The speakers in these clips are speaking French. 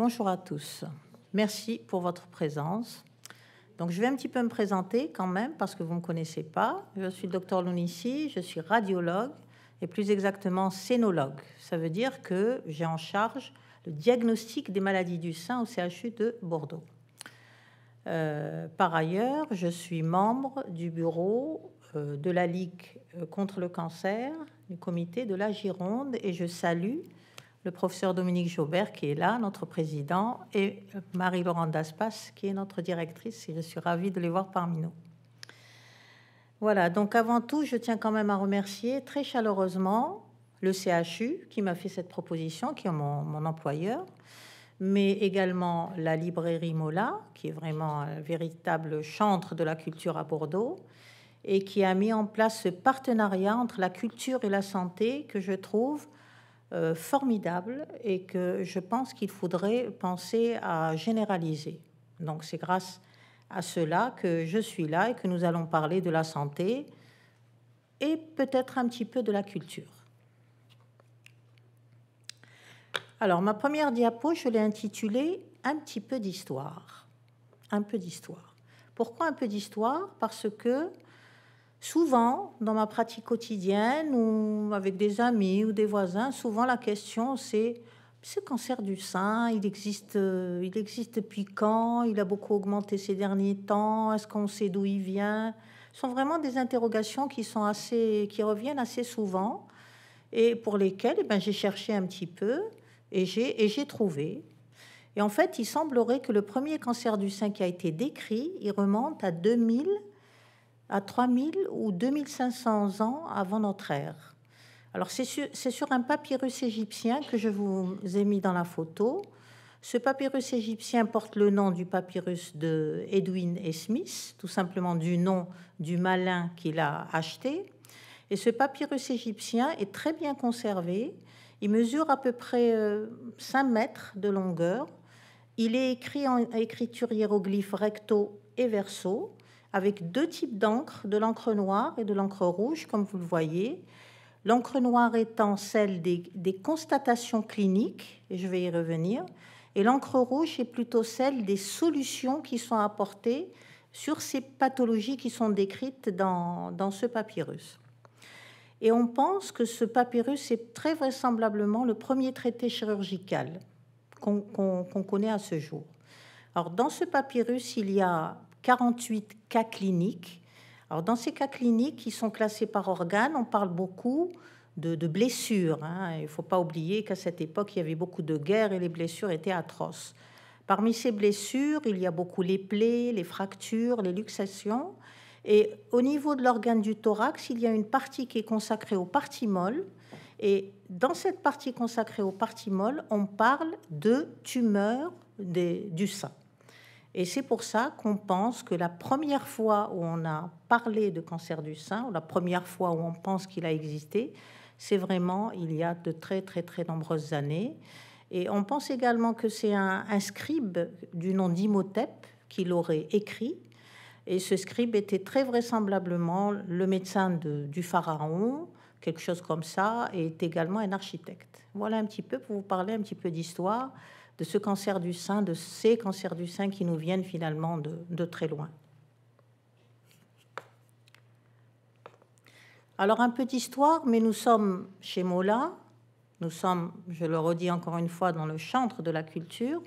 Bonjour à tous. Merci pour votre présence. Donc, je vais un petit peu me présenter quand même parce que vous ne me connaissez pas. Je suis le docteur Lounissi, je suis radiologue et plus exactement scénologue. Ça veut dire que j'ai en charge le diagnostic des maladies du sein au CHU de Bordeaux. Par ailleurs, je suis membre du bureau de la Ligue contre le cancer, du comité de la Gironde, et je salue le professeur Dominique Jaubert qui est là, notre président, et Marie-Laurent Daspas qui est notre directrice, et je suis ravie de les voir parmi nous. Voilà, donc avant tout, je tiens quand même à remercier très chaleureusement le CHU qui m'a fait cette proposition, qui est mon employeur, mais également la librairie Mola, qui est vraiment un véritable chantre de la culture à Bordeaux, et qui a mis en place ce partenariat entre la culture et la santé que je trouve formidable et que je pense qu'il faudrait penser à généraliser. Donc c'est grâce à cela que je suis là et que nous allons parler de la santé et peut-être un petit peu de la culture. Alors ma première diapo, je l'ai intitulée « Un petit peu d'histoire ». Un peu d'histoire. Pourquoi un peu d'histoire? Parce que souvent, dans ma pratique quotidienne ou avec des amis ou des voisins, souvent la question c'est ce cancer du sein, il existe depuis quand? Il a beaucoup augmenté ces derniers temps. Est-ce qu'on sait d'où il vient? Ce sont vraiment des interrogations qui reviennent assez souvent et pour lesquelles j'ai cherché un petit peu et j'ai trouvé. Et en fait, il semblerait que le premier cancer du sein qui a été décrit, il remonte à 2000, à 3000 ou 2500 ans avant notre ère. Alors, c'est sur un papyrus égyptien que je vous ai mis dans la photo. Ce papyrus égyptien porte le nom du papyrus de Edwin et Smith, tout simplement du nom du malin qu'il a acheté. Et ce papyrus égyptien est très bien conservé. Il mesure à peu près 5 mètres de longueur. Il est écrit en écriture hiéroglyphe recto et verso, avec 2 types d'encre, de l'encre noire et de l'encre rouge, comme vous le voyez. L'encre noire étant celle des constatations cliniques, et je vais y revenir, et l'encre rouge est plutôt celle des solutions qui sont apportées sur ces pathologies qui sont décrites dans ce papyrus. Et on pense que ce papyrus est très vraisemblablement le premier traité chirurgical qu'on connaît à ce jour. Alors, dans ce papyrus, il y a 48 cas cliniques. Alors, dans ces cas cliniques qui sont classés par organes, on parle beaucoup de blessures. Il ne faut pas oublier qu'à cette époque, il y avait beaucoup de guerres et les blessures étaient atroces. Parmi ces blessures, il y a beaucoup les plaies, les fractures, les luxations. Et au niveau de l'organe du thorax, il y a une partie qui est consacrée aux parties molles. Et dans cette partie consacrée aux parties molles, on parle de tumeurs du sein. Et c'est pour ça qu'on pense que la première fois où on a parlé de cancer du sein, ou la première fois où on pense qu'il a existé, c'est vraiment il y a de très, très, très nombreuses années. Et on pense également que c'est un scribe du nom d'Imhotep qui l'aurait écrit. Et ce scribe était très vraisemblablement le médecin du pharaon, quelque chose comme ça, et est également un architecte. Voilà un petit peu pour vous parler un petit peu d'histoire de ce cancer du sein, de ces cancers du sein qui nous viennent finalement de très loin. Alors un peu d'histoire, mais nous sommes chez Mola, nous sommes, je le redis encore une fois, dans le chantre de la culture,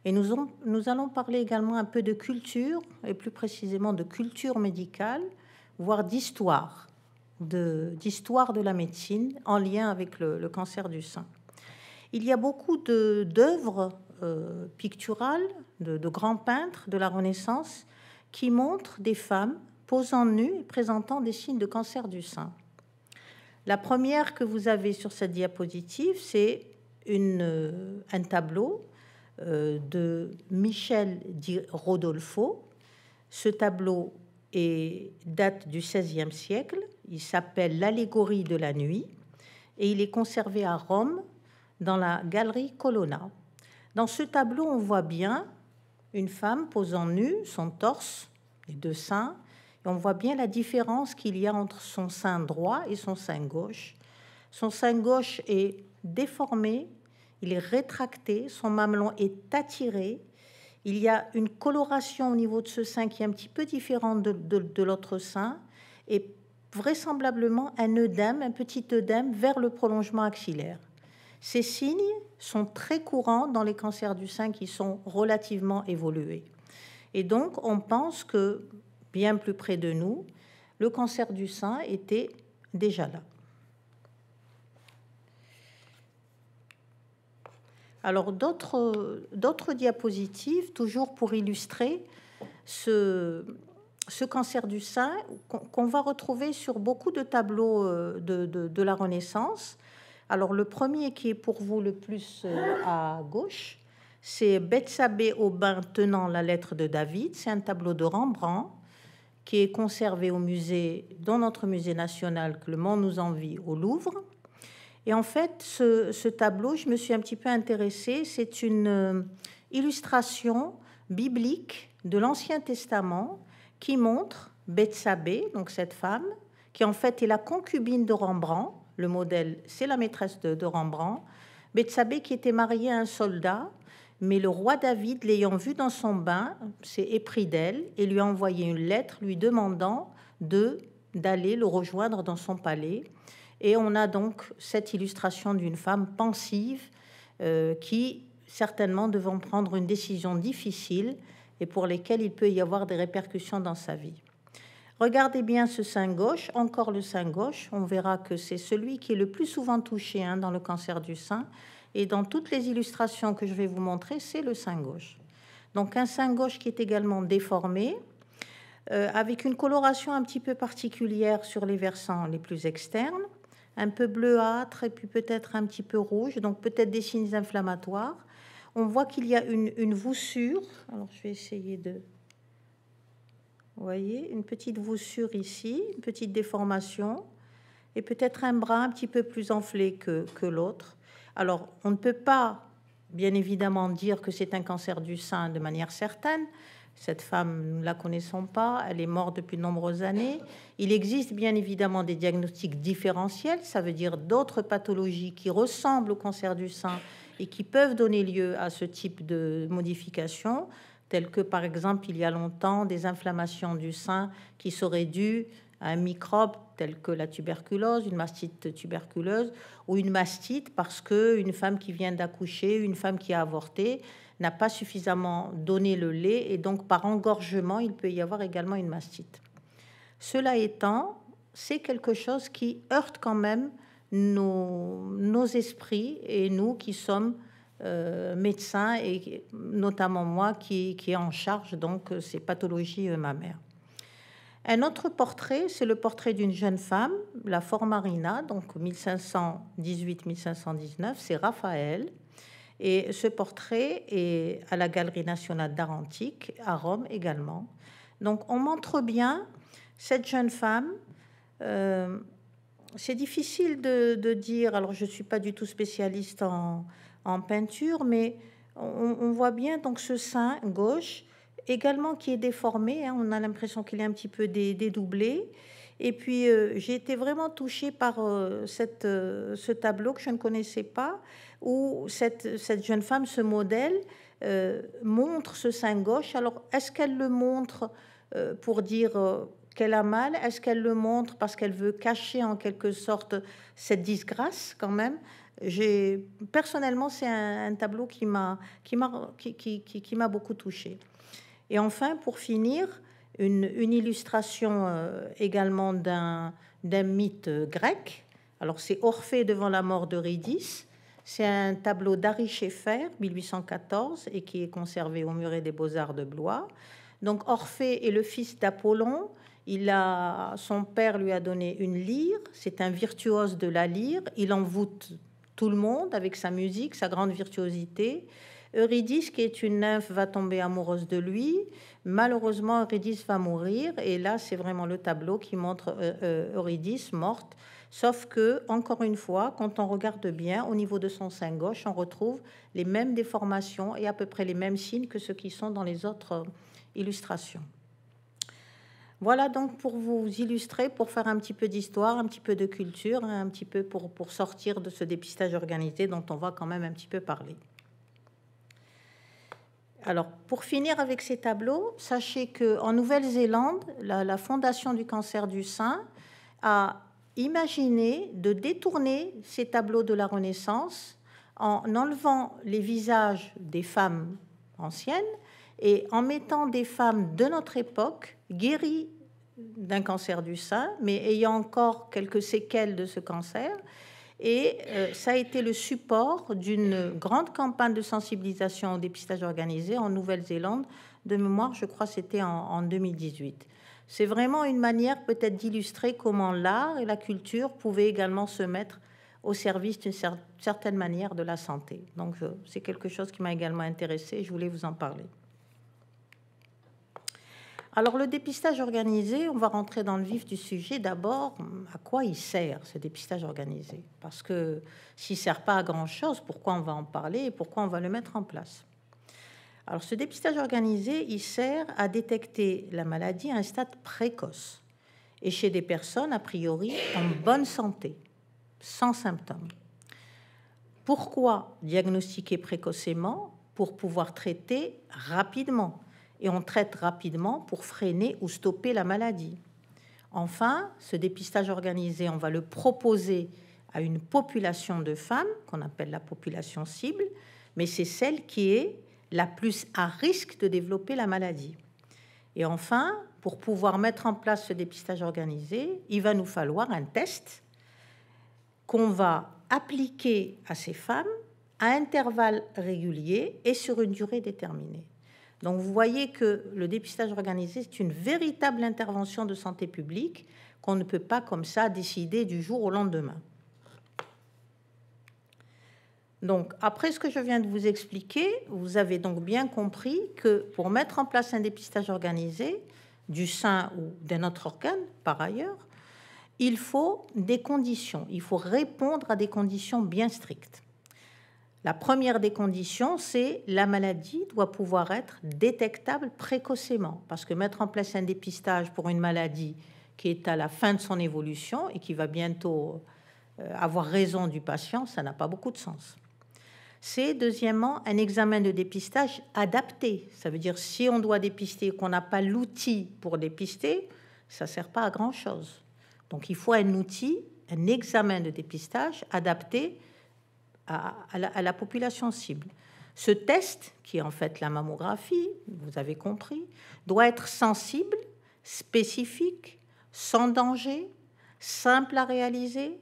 et nous allons parler également un peu de culture, et plus précisément de culture médicale, voire d'histoire de la médecine en lien avec le cancer du sein. Il y a beaucoup d'œuvres picturales de grands peintres de la Renaissance qui montrent des femmes posant nues et présentant des signes de cancer du sein. La première que vous avez sur cette diapositive, c'est un tableau de Michel di Rodolfo. Ce tableau date du XVIe siècle. Il s'appelle l'Allégorie de la nuit et il est conservé à Rome dans la galerie Colonna. Dans ce tableau, on voit bien une femme posant nue, son torse, les 2 seins, et on voit bien la différence qu'il y a entre son sein droit et son sein gauche. Son sein gauche est déformé il est rétracté, son mamelon est attiré, il y a une coloration au niveau de ce sein qui est un petit peu différente de l'autre sein, et vraisemblablement un œdème, un petit œdème vers le prolongement axillaire. Ces signes sont très courants dans les cancers du sein qui sont relativement évolués. Et donc, on pense que, bien plus près de nous, le cancer du sein était déjà là. Alors, d'autres diapositives, toujours pour illustrer ce cancer du sein, qu'on va retrouver sur beaucoup de tableaux de la Renaissance. Alors, le premier qui est pour vous le plus à gauche, c'est Bethsabée au bain tenant la lettre de David. C'est un tableau de Rembrandt qui est conservé au musée, dans notre musée national, que le monde nous envie, au Louvre. Et en fait, ce tableau, je me suis un petit peu intéressée. C'est une illustration biblique de l'Ancien Testament qui montre Bethsabée, donc cette femme, qui en fait est la concubine de Rembrandt. Le modèle, c'est la maîtresse de Rembrandt. Bethsabée qui était mariée à un soldat, mais le roi David, l'ayant vue dans son bain, s'est épris d'elle et lui a envoyé une lettre lui demandant d'aller le rejoindre dans son palais. Et on a donc cette illustration d'une femme pensive qui certainement devant prendre une décision difficile et pour lesquelles il peut y avoir des répercussions dans sa vie. Regardez bien ce sein gauche, encore le sein gauche, on verra que c'est celui qui est le plus souvent touché dans le cancer du sein. Et dans toutes les illustrations que je vais vous montrer, c'est le sein gauche. Donc un sein gauche qui est également déformé, avec une coloration un petit peu particulière sur les versants les plus externes, un peu bleuâtre et puis peut-être un petit peu rouge, donc peut-être des signes inflammatoires. On voit qu'il y a une voussure. Alors je vais essayer de... Vous voyez, une petite voussure ici, une petite déformation, et peut-être un bras un petit peu plus enflé que l'autre. Alors, on ne peut pas, bien évidemment, dire que c'est un cancer du sein de manière certaine. Cette femme, nous ne la connaissons pas, elle est morte depuis de nombreuses années. Il existe bien évidemment des diagnostics différentiels, ça veut dire d'autres pathologies qui ressemblent au cancer du sein et qui peuvent donner lieu à ce type de modification, telles que par exemple, il y a longtemps, des inflammations du sein qui seraient dues à un microbe tel que la tuberculose, une mastite tuberculeuse ou une mastite parce qu'une femme qui vient d'accoucher, une femme qui a avorté, n'a pas suffisamment donné le lait et donc par engorgement, il peut y avoir également une mastite. Cela étant, c'est quelque chose qui heurte quand même nos esprits et nous qui sommes médecins et notamment moi qui est en charge donc ces pathologies mammaires. Un autre portrait, c'est le portrait d'une jeune femme, la Formarina, donc 1518-1519, c'est Raphaël. Et ce portrait est à la Galerie nationale d'art antique, à Rome également. Donc on montre bien cette jeune femme. C'est difficile de dire, alors je ne suis pas du tout spécialiste en peinture, mais on voit bien donc ce sein gauche, également qui est déformé, on a l'impression qu'il est un petit peu dédoublé. Et puis j'ai été vraiment touchée par ce tableau que je ne connaissais pas, où cette jeune femme, ce modèle, montre ce sein gauche. Alors est-ce qu'elle le montre pour dire qu'elle a mal? Est-ce qu'elle le montre parce qu'elle veut cacher en quelque sorte cette disgrâce quand même? Personnellement, c'est un tableau qui m'a beaucoup touchée. Et enfin, pour finir, une illustration également d'un mythe grec. Alors, c'est Orphée devant la mort d'Eurydice. C'est un tableau d'Ary Scheffer, 1814, et qui est conservé au Musée des Beaux-Arts de Blois. Donc, Orphée est le fils d'Apollon. Son père lui a donné une lyre. C'est un virtuose de la lyre. Il envoûte tout le monde avec sa musique, sa grande virtuosité. Eurydice, qui est une nymphe, va tomber amoureuse de lui. Malheureusement, Eurydice va mourir. Et là, c'est vraiment le tableau qui montre Eurydice morte. Sauf que, encore une fois, quand on regarde bien, au niveau de son sein gauche, on retrouve les mêmes déformations et à peu près les mêmes signes que ceux qui sont dans les autres illustrations. Voilà donc pour vous illustrer, pour faire un petit peu d'histoire, un petit peu de culture, un petit peu pour sortir de ce dépistage organisé dont on va quand même un petit peu parler. Alors, pour finir avec ces tableaux, sachez qu'en Nouvelle-Zélande, la Fondation du cancer du sein a imaginé de détourner ces tableaux de la Renaissance en enlevant les visages des femmes anciennes et en mettant des femmes de notre époque guéries d'un cancer du sein, mais ayant encore quelques séquelles de ce cancer. Et ça a été le support d'une grande campagne de sensibilisation au dépistage organisé en Nouvelle-Zélande. De mémoire, je crois que c'était en 2018. C'est vraiment une manière peut-être d'illustrer comment l'art et la culture pouvaient également se mettre au service d'une certaine manière de la santé. Donc c'est quelque chose qui m'a également intéressée, je voulais vous en parler. Alors le dépistage organisé, on va rentrer dans le vif du sujet. D'abord, à quoi il sert ce dépistage organisé? Parce que s'il ne sert pas à grand-chose, pourquoi on va en parler et pourquoi on va le mettre en place? Alors ce dépistage organisé, il sert à détecter la maladie à un stade précoce et chez des personnes a priori en bonne santé, sans symptômes. Pourquoi diagnostiquer précocement? Pour pouvoir traiter rapidement. Et on traite rapidement pour freiner ou stopper la maladie. Enfin, ce dépistage organisé, on va le proposer à une population de femmes qu'on appelle la population cible, mais c'est celle qui est la plus à risque de développer la maladie. Et enfin, pour pouvoir mettre en place ce dépistage organisé, il va nous falloir un test qu'on va appliquer à ces femmes à intervalles réguliers et sur une durée déterminée. Donc vous voyez que le dépistage organisé, c'est une véritable intervention de santé publique qu'on ne peut pas comme ça décider du jour au lendemain. Donc après ce que je viens de vous expliquer, vous avez donc bien compris que pour mettre en place un dépistage organisé du sein ou d'un autre organe par ailleurs, il faut des conditions, il faut répondre à des conditions bien strictes. La première des conditions, c'est la maladie doit pouvoir être détectable précocement, parce que mettre en place un dépistage pour une maladie qui est à la fin de son évolution et qui va bientôt avoir raison du patient, ça n'a pas beaucoup de sens. C'est deuxièmement un examen de dépistage adapté. Ça veut dire si on doit dépister et qu'on n'a pas l'outil pour dépister, ça ne sert pas à grand-chose. Donc il faut un outil, un examen de dépistage adapté à la population cible. Ce test, qui est en fait la mammographie, vous avez compris, doit être sensible, spécifique, sans danger, simple à réaliser,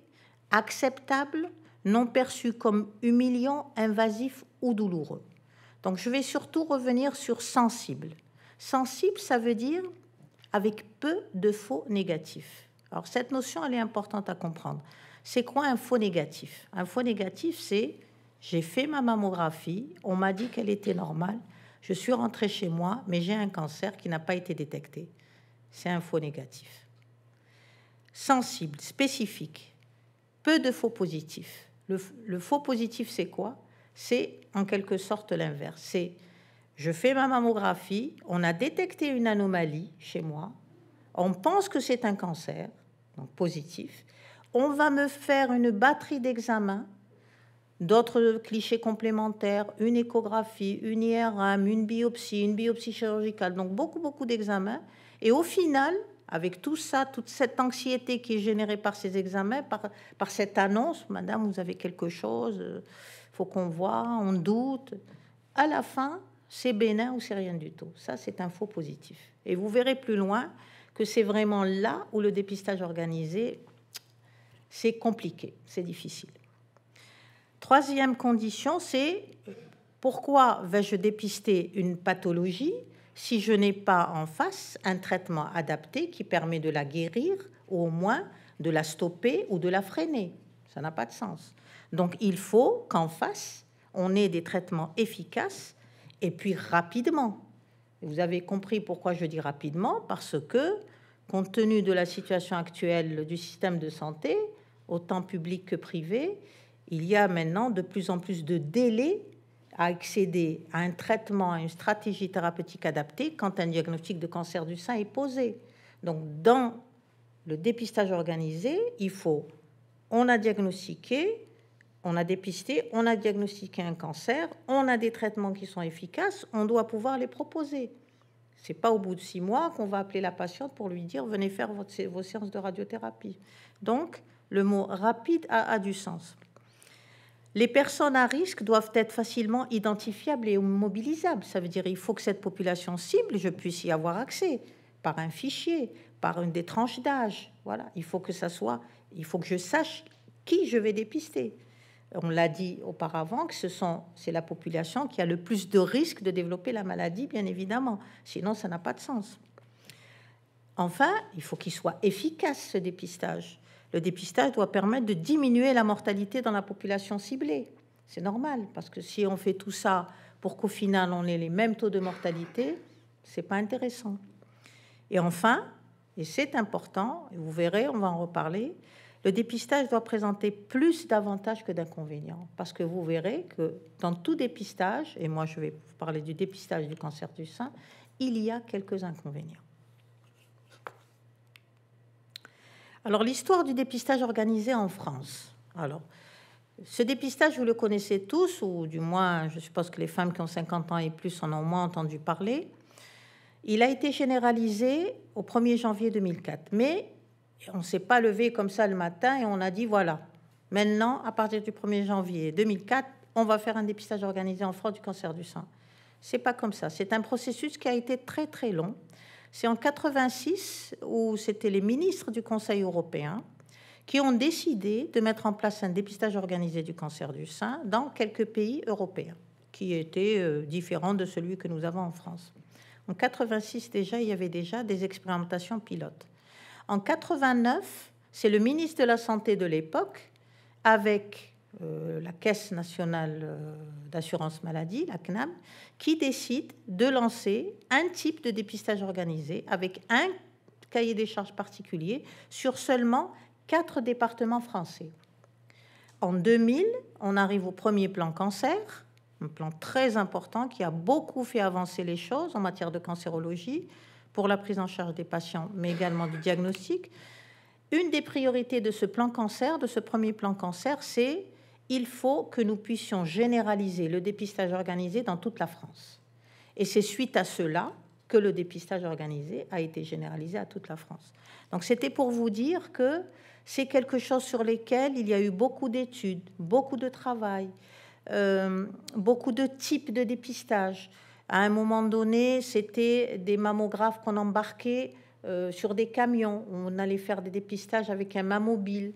acceptable, non perçu comme humiliant, invasif ou douloureux. Donc je vais surtout revenir sur sensible. Sensible, ça veut dire avec peu de faux négatifs. Alors cette notion, elle est importante à comprendre. C'est quoi un faux négatif? Un faux négatif, c'est j'ai fait ma mammographie, on m'a dit qu'elle était normale, je suis rentrée chez moi, mais j'ai un cancer qui n'a pas été détecté. C'est un faux négatif. Sensible, spécifique, peu de faux positifs. Le faux positif, c'est quoi? C'est en quelque sorte l'inverse. C'est je fais ma mammographie, on a détecté une anomalie chez moi, on pense que c'est un cancer, donc positif. On va me faire une batterie d'examens, d'autres clichés complémentaires, une échographie, une IRM, une biopsie chirurgicale, donc beaucoup d'examens. Et au final, avec tout ça, toute cette anxiété qui est générée par ces examens, par cette annonce, madame, vous avez quelque chose, faut qu'on voit, on doute. À la fin, c'est bénin ou c'est rien du tout. Ça, c'est un faux positif. Et vous verrez plus loin que c'est vraiment là où le dépistage organisé, c'est compliqué, c'est difficile. Troisième condition, c'est pourquoi vais-je dépister une pathologie si je n'ai pas en face un traitement adapté qui permet de la guérir ou au moins de la stopper ou de la freiner? Ça n'a pas de sens. Donc il faut qu'en face, on ait des traitements efficaces et puis rapidement. Vous avez compris pourquoi je dis rapidement, parce que compte tenu de la situation actuelle du système de santé, autant public que privé, il y a maintenant de plus en plus de délais à accéder à un traitement, à une stratégie thérapeutique adaptée quand un diagnostic de cancer du sein est posé. Donc, dans le dépistage organisé, on a diagnostiqué, on a dépisté, on a diagnostiqué un cancer, on a des traitements qui sont efficaces, on doit pouvoir les proposer. Ce n'est pas au bout de 6 mois qu'on va appeler la patiente pour lui dire « venez faire vos séances de radiothérapie ». Donc, le mot « rapide » a du sens. Les personnes à risque doivent être facilement identifiables et mobilisables. Ça veut dire qu'il faut que cette population cible, je puisse y avoir accès par un fichier, par une des tranches d'âge. Voilà, il faut que je sache qui je vais dépister. On l'a dit auparavant que c'est la population qui a le plus de risques de développer la maladie, bien évidemment. Sinon, ça n'a pas de sens. Enfin, il faut qu'il soit efficace, ce dépistage. Le dépistage doit permettre de diminuer la mortalité dans la population ciblée. C'est normal, parce que si on fait tout ça pour qu'au final, on ait les mêmes taux de mortalité, c'est pas intéressant. Et enfin, et c'est important, et vous verrez, on va en reparler, le dépistage doit présenter plus d'avantages que d'inconvénients, parce que vous verrez que dans tout dépistage, et moi je vais vous parler du dépistage du cancer du sein, il y a quelques inconvénients. Alors, l'histoire du dépistage organisé en France. Alors, ce dépistage, vous le connaissez tous, ou du moins, je suppose que les femmes qui ont 50 ans et plus en ont moins entendu parler. Il a été généralisé au 1er janvier 2004, mais on ne s'est pas levé comme ça le matin et on a dit, voilà, maintenant, à partir du 1er janvier 2004, on va faire un dépistage organisé en France du cancer du sein. C'est pas comme ça. C'est un processus qui a été très, très long. C'est en 86 où c'était les ministres du Conseil européen qui ont décidé de mettre en place un dépistage organisé du cancer du sein dans quelques pays européens, qui étaient différents de celui que nous avons en France. En 86 déjà, il y avait déjà des expérimentations pilotes. En 89, c'est le ministre de la Santé de l'époque, avec la Caisse nationale d'assurance maladie, la CNAM, qui décide de lancer un type de dépistage organisé avec un cahier des charges particulier sur seulement 4 départements français. En 2000, on arrive au premier plan cancer, un plan très important qui a beaucoup fait avancer les choses en matière de cancérologie pour la prise en charge des patients, mais également du diagnostic. Une des priorités de ce plan cancer, de ce premier plan cancer, c'est il faut que nous puissions généraliser le dépistage organisé dans toute la France. Et c'est suite à cela que le dépistage organisé a été généralisé à toute la France. Donc c'était pour vous dire que c'est quelque chose sur lequel il y a eu beaucoup d'études, beaucoup de travail, beaucoup de types de dépistage. À un moment donné, c'était des mammographes qu'on embarquait sur des camions. On allait faire des dépistages avec un mammobile.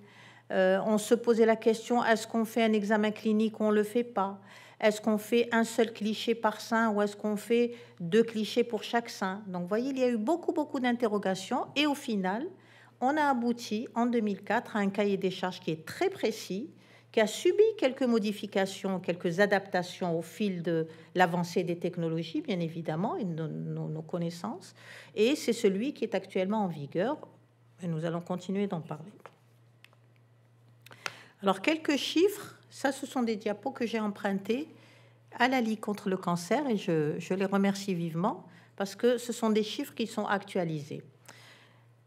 On se posait la question, est-ce qu'on fait un examen clinique ou on ne le fait pas? Est-ce qu'on fait un seul cliché par sein ou est-ce qu'on fait 2 clichés pour chaque sein? Donc, vous voyez, il y a eu beaucoup d'interrogations et au final, on a abouti en 2004 à un cahier des charges qui est très précis, qui a subi quelques modifications, quelques adaptations au fil de l'avancée des technologies, bien évidemment, et de nos connaissances. Et c'est celui qui est actuellement en vigueur et nous allons continuer d'en parler. Alors, quelques chiffres, ça, ce sont des diapos que j'ai empruntés à la Ligue contre le cancer et je les remercie vivement parce que ce sont des chiffres qui sont actualisés.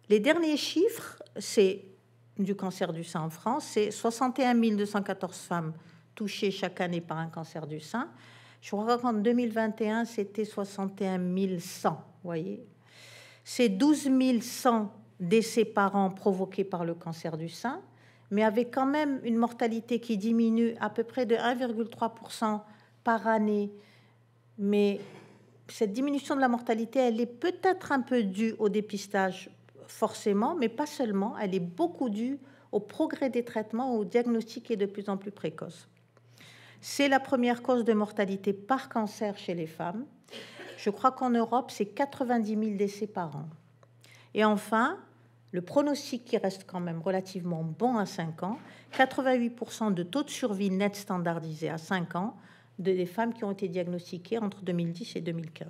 Les derniers chiffres, c'est du cancer du sein en France, c'est 61 214 femmes touchées chaque année par un cancer du sein. Je crois qu'en 2021, c'était 61 100, vous voyez. C'est 12 100 décès par an provoqués par le cancer du sein, mais avec quand même une mortalité qui diminue à peu près de 1,3% par année. Mais cette diminution de la mortalité, elle est peut-être un peu due au dépistage, forcément, mais pas seulement. Elle est beaucoup due au progrès des traitements, au diagnostic qui est de plus en plus précoce. C'est la première cause de mortalité par cancer chez les femmes. Je crois qu'en Europe, c'est 90 000 décès par an. Et enfin, le pronostic qui reste quand même relativement bon à 5 ans, 88% de taux de survie net standardisé à 5 ans des femmes qui ont été diagnostiquées entre 2010 et 2015.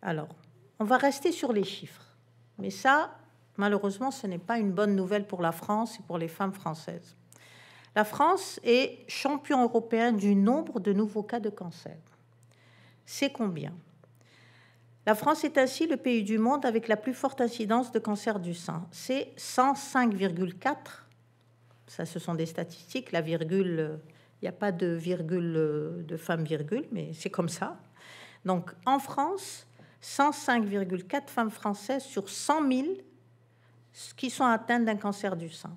Alors, on va rester sur les chiffres. Mais ça, malheureusement, ce n'est pas une bonne nouvelle pour la France et pour les femmes françaises. La France est champion européen du nombre de nouveaux cas de cancer. C'est combien? La France est ainsi le pays du monde avec la plus forte incidence de cancer du sein. C'est 105,4. Ça, ce sont des statistiques. La virgule, il n'y a pas de virgule de femme virgule, mais c'est comme ça. Donc, en France, 105,4 femmes françaises sur 100 000 qui sont atteintes d'un cancer du sein.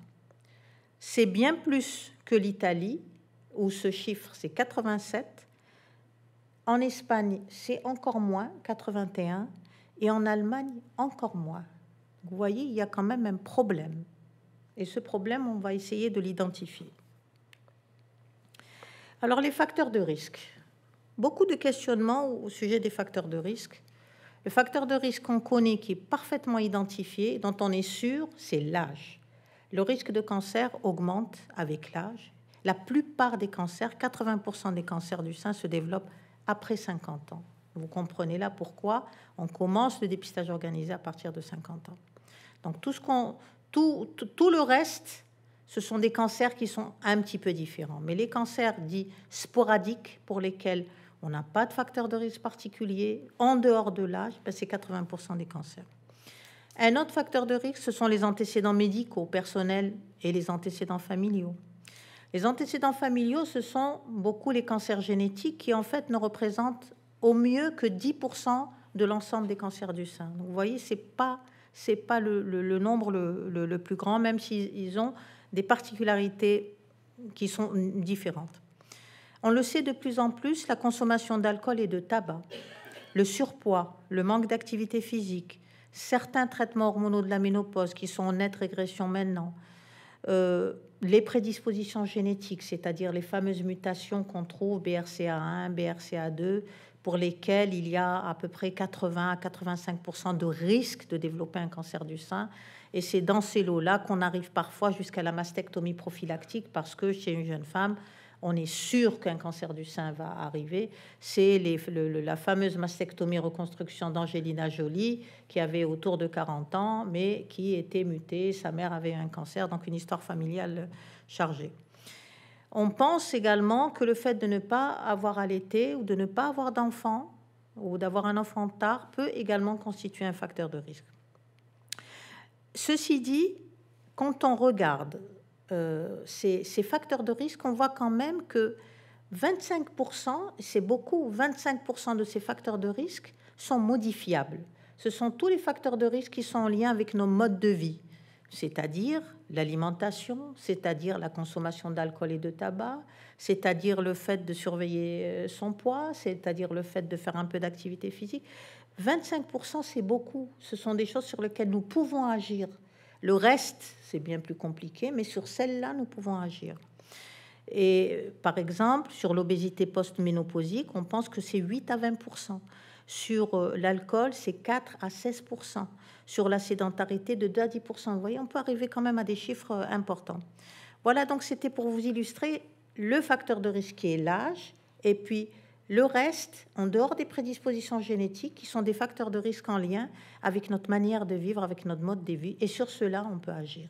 C'est bien plus que l'Italie, où ce chiffre, c'est 87. En Espagne, c'est encore moins, 81. Et en Allemagne, encore moins. Vous voyez, il y a quand même un problème. Et ce problème, on va essayer de l'identifier. Alors, les facteurs de risque. Beaucoup de questionnements au sujet des facteurs de risque. Le facteur de risque qu'on connaît, qui est parfaitement identifié, dont on est sûr, c'est l'âge. Le risque de cancer augmente avec l'âge. La plupart des cancers, 80% des cancers du sein, se développent après 50 ans. Vous comprenez là pourquoi on commence le dépistage organisé à partir de 50 ans. Donc tout le reste, ce sont des cancers qui sont un petit peu différents. Mais les cancers dits sporadiques, pour lesquels on n'a pas de facteur de risque particulier, en dehors de l'âge, ben c'est 80% des cancers. Un autre facteur de risque, ce sont les antécédents médicaux, personnels et les antécédents familiaux. Les antécédents familiaux, ce sont beaucoup les cancers génétiques qui, en fait, ne représentent au mieux que 10% de l'ensemble des cancers du sein. Donc, vous voyez, c'est pas le nombre le plus grand, même s'ils ont des particularités qui sont différentes. On le sait de plus en plus, la consommation d'alcool et de tabac, le surpoids, le manque d'activité physique, certains traitements hormonaux de la ménopause qui sont en nette régression maintenant, les prédispositions génétiques, c'est-à-dire les fameuses mutations qu'on trouve BRCA1, BRCA2, pour lesquelles il y a à peu près 80 à 85% de risque de développer un cancer du sein. Et c'est dans ces lots-là qu'on arrive parfois jusqu'à la mastectomie prophylactique, parce que chez une jeune femme, on est sûr qu'un cancer du sein va arriver. C'est la fameuse mastectomie reconstruction d'Angelina Jolie, qui avait autour de 40 ans, mais qui était mutée. Sa mère avait un cancer, donc une histoire familiale chargée. On pense également que le fait de ne pas avoir allaité ou de ne pas avoir d'enfant ou d'avoir un enfant tard peut également constituer un facteur de risque. Ceci dit, quand on regarde ces facteurs de risque, on voit quand même que 25%, c'est beaucoup, 25% de ces facteurs de risque sont modifiables. Ce sont tous les facteurs de risque qui sont en lien avec nos modes de vie, c'est-à-dire l'alimentation, c'est-à-dire la consommation d'alcool et de tabac, c'est-à-dire le fait de surveiller son poids, c'est-à-dire le fait de faire un peu d'activité physique. 25%, c'est beaucoup. Ce sont des choses sur lesquelles nous pouvons agir. Le reste, c'est bien plus compliqué, mais sur celle-là, nous pouvons agir. Et par exemple, sur l'obésité post-ménopausique, on pense que c'est 8 à 20%. Sur l'alcool, c'est 4 à 16%. Sur la sédentarité, de 2 à 10%. Vous voyez, on peut arriver quand même à des chiffres importants. Voilà, donc c'était pour vous illustrer le facteur de risque qui est l'âge, et puis le reste, en dehors des prédispositions génétiques, qui sont des facteurs de risque en lien avec notre manière de vivre, avec notre mode de vie. Et sur cela, on peut agir.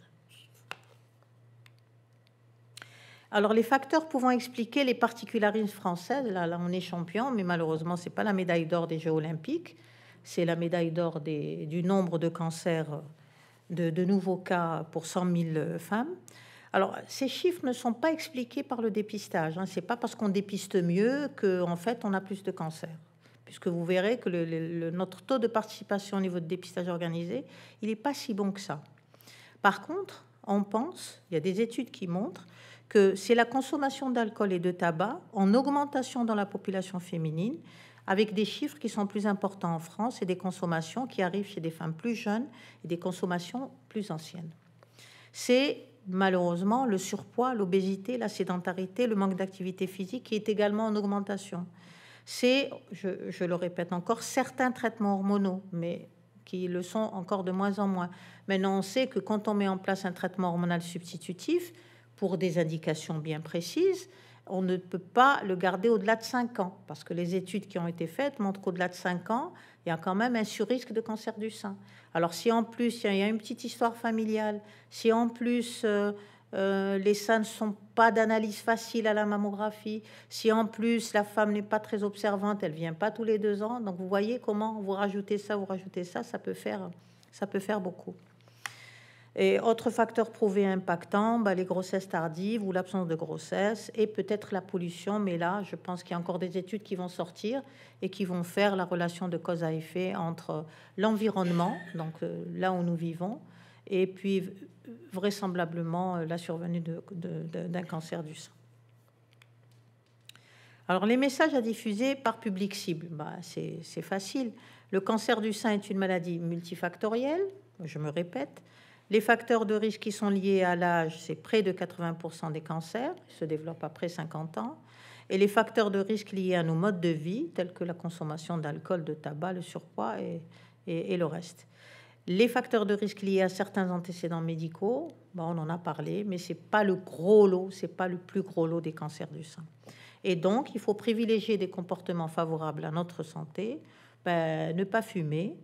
Alors, les facteurs pouvant expliquer les particularités françaises, là on est champion, mais malheureusement, ce n'est pas la médaille d'or des Jeux olympiques, c'est la médaille d'or du nombre de cancers, de nouveaux cas pour 100 000 femmes. Alors, ces chiffres ne sont pas expliqués par le dépistage. Ce n'est pas parce qu'on dépiste mieux qu'en fait, on a plus de cancers. Puisque vous verrez que notre taux de participation au niveau de dépistage organisé, il n'est pas si bon que ça. Par contre, on pense, il y a des études qui montrent que c'est la consommation d'alcool et de tabac en augmentation dans la population féminine, avec des chiffres qui sont plus importants en France et des consommations qui arrivent chez des femmes plus jeunes et des consommations plus anciennes. C'est malheureusement le surpoids, l'obésité, la sédentarité, le manque d'activité physique qui est également en augmentation. C'est, je le répète encore, certains traitements hormonaux, mais qui le sont encore de moins en moins. Maintenant, on sait que quand on met en place un traitement hormonal substitutif, pour des indications bien précises, on ne peut pas le garder au-delà de 5 ans, parce que les études qui ont été faites montrent qu'au-delà de 5 ans, il y a quand même un surrisque de cancer du sein. Alors si en plus il y a une petite histoire familiale, si en plus les seins ne sont pas d'analyse facile à la mammographie, si en plus la femme n'est pas très observante, elle vient pas tous les 2 ans. Donc vous voyez comment vous rajoutez ça, ça peut faire beaucoup. Et autres facteurs prouvés impactants, les grossesses tardives ou l'absence de grossesse et peut-être la pollution. Mais là, je pense qu'il y a encore des études qui vont sortir et qui vont faire la relation de cause à effet entre l'environnement, donc là où nous vivons, et puis vraisemblablement la survenue d'un cancer du sein. Alors, les messages à diffuser par public cible, c'est facile. Le cancer du sein est une maladie multifactorielle, je me répète. Les facteurs de risque qui sont liés à l'âge, c'est près de 80% des cancers, ils se développent après 50 ans. Et les facteurs de risque liés à nos modes de vie, tels que la consommation d'alcool, de tabac, le surpoids et le reste. Les facteurs de risque liés à certains antécédents médicaux, on en a parlé, mais ce n'est pas le gros lot, ce n'est pas le plus gros lot des cancers du sein. Et donc, il faut privilégier des comportements favorables à notre santé, ne pas fumer,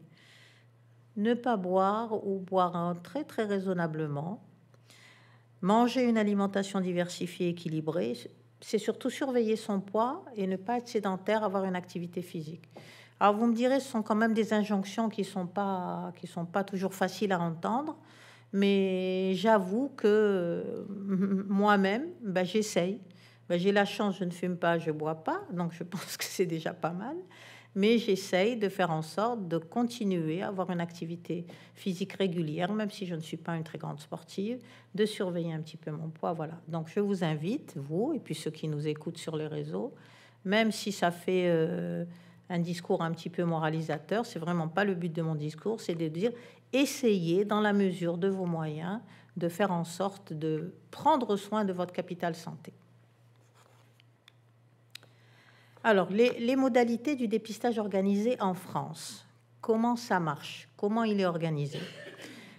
ne pas boire ou boire très très raisonnablement, manger une alimentation diversifiée, équilibrée, c'est surtout surveiller son poids et ne pas être sédentaire, avoir une activité physique. Alors vous me direz, ce sont quand même des injonctions qui sont pas toujours faciles à entendre, mais j'avoue que moi-même, j'essaye. J'ai la chance, je ne fume pas, je bois pas, donc je pense que c'est déjà pas mal. Mais j'essaye de faire en sorte de continuer à avoir une activité physique régulière, même si je ne suis pas une très grande sportive, de surveiller un petit peu mon poids. Voilà. Donc je vous invite, vous et puis ceux qui nous écoutent sur les réseaux, même si ça fait un discours un petit peu moralisateur, c'est vraiment pas le but de mon discours, c'est de dire essayez dans la mesure de vos moyens de faire en sorte de prendre soin de votre capital santé. Alors, les modalités du dépistage organisé en France, comment ça marche? Comment il est organisé?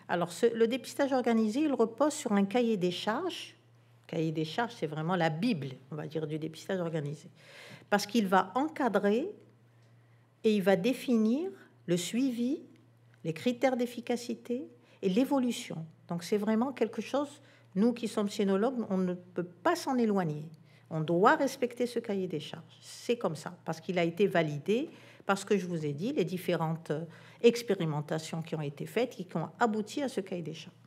Alors, le dépistage organisé, il repose sur un cahier des charges. Le cahier des charges, c'est vraiment la Bible, on va dire, du dépistage organisé. Parce qu'il va encadrer et il va définir le suivi, les critères d'efficacité et l'évolution. Donc, c'est vraiment quelque chose, nous qui sommes sénologues, on ne peut pas s'en éloigner. On doit respecter ce cahier des charges. C'est comme ça, parce qu'il a été validé, parce que je vous ai dit, les différentes expérimentations qui ont été faites et qui ont abouti à ce cahier des charges.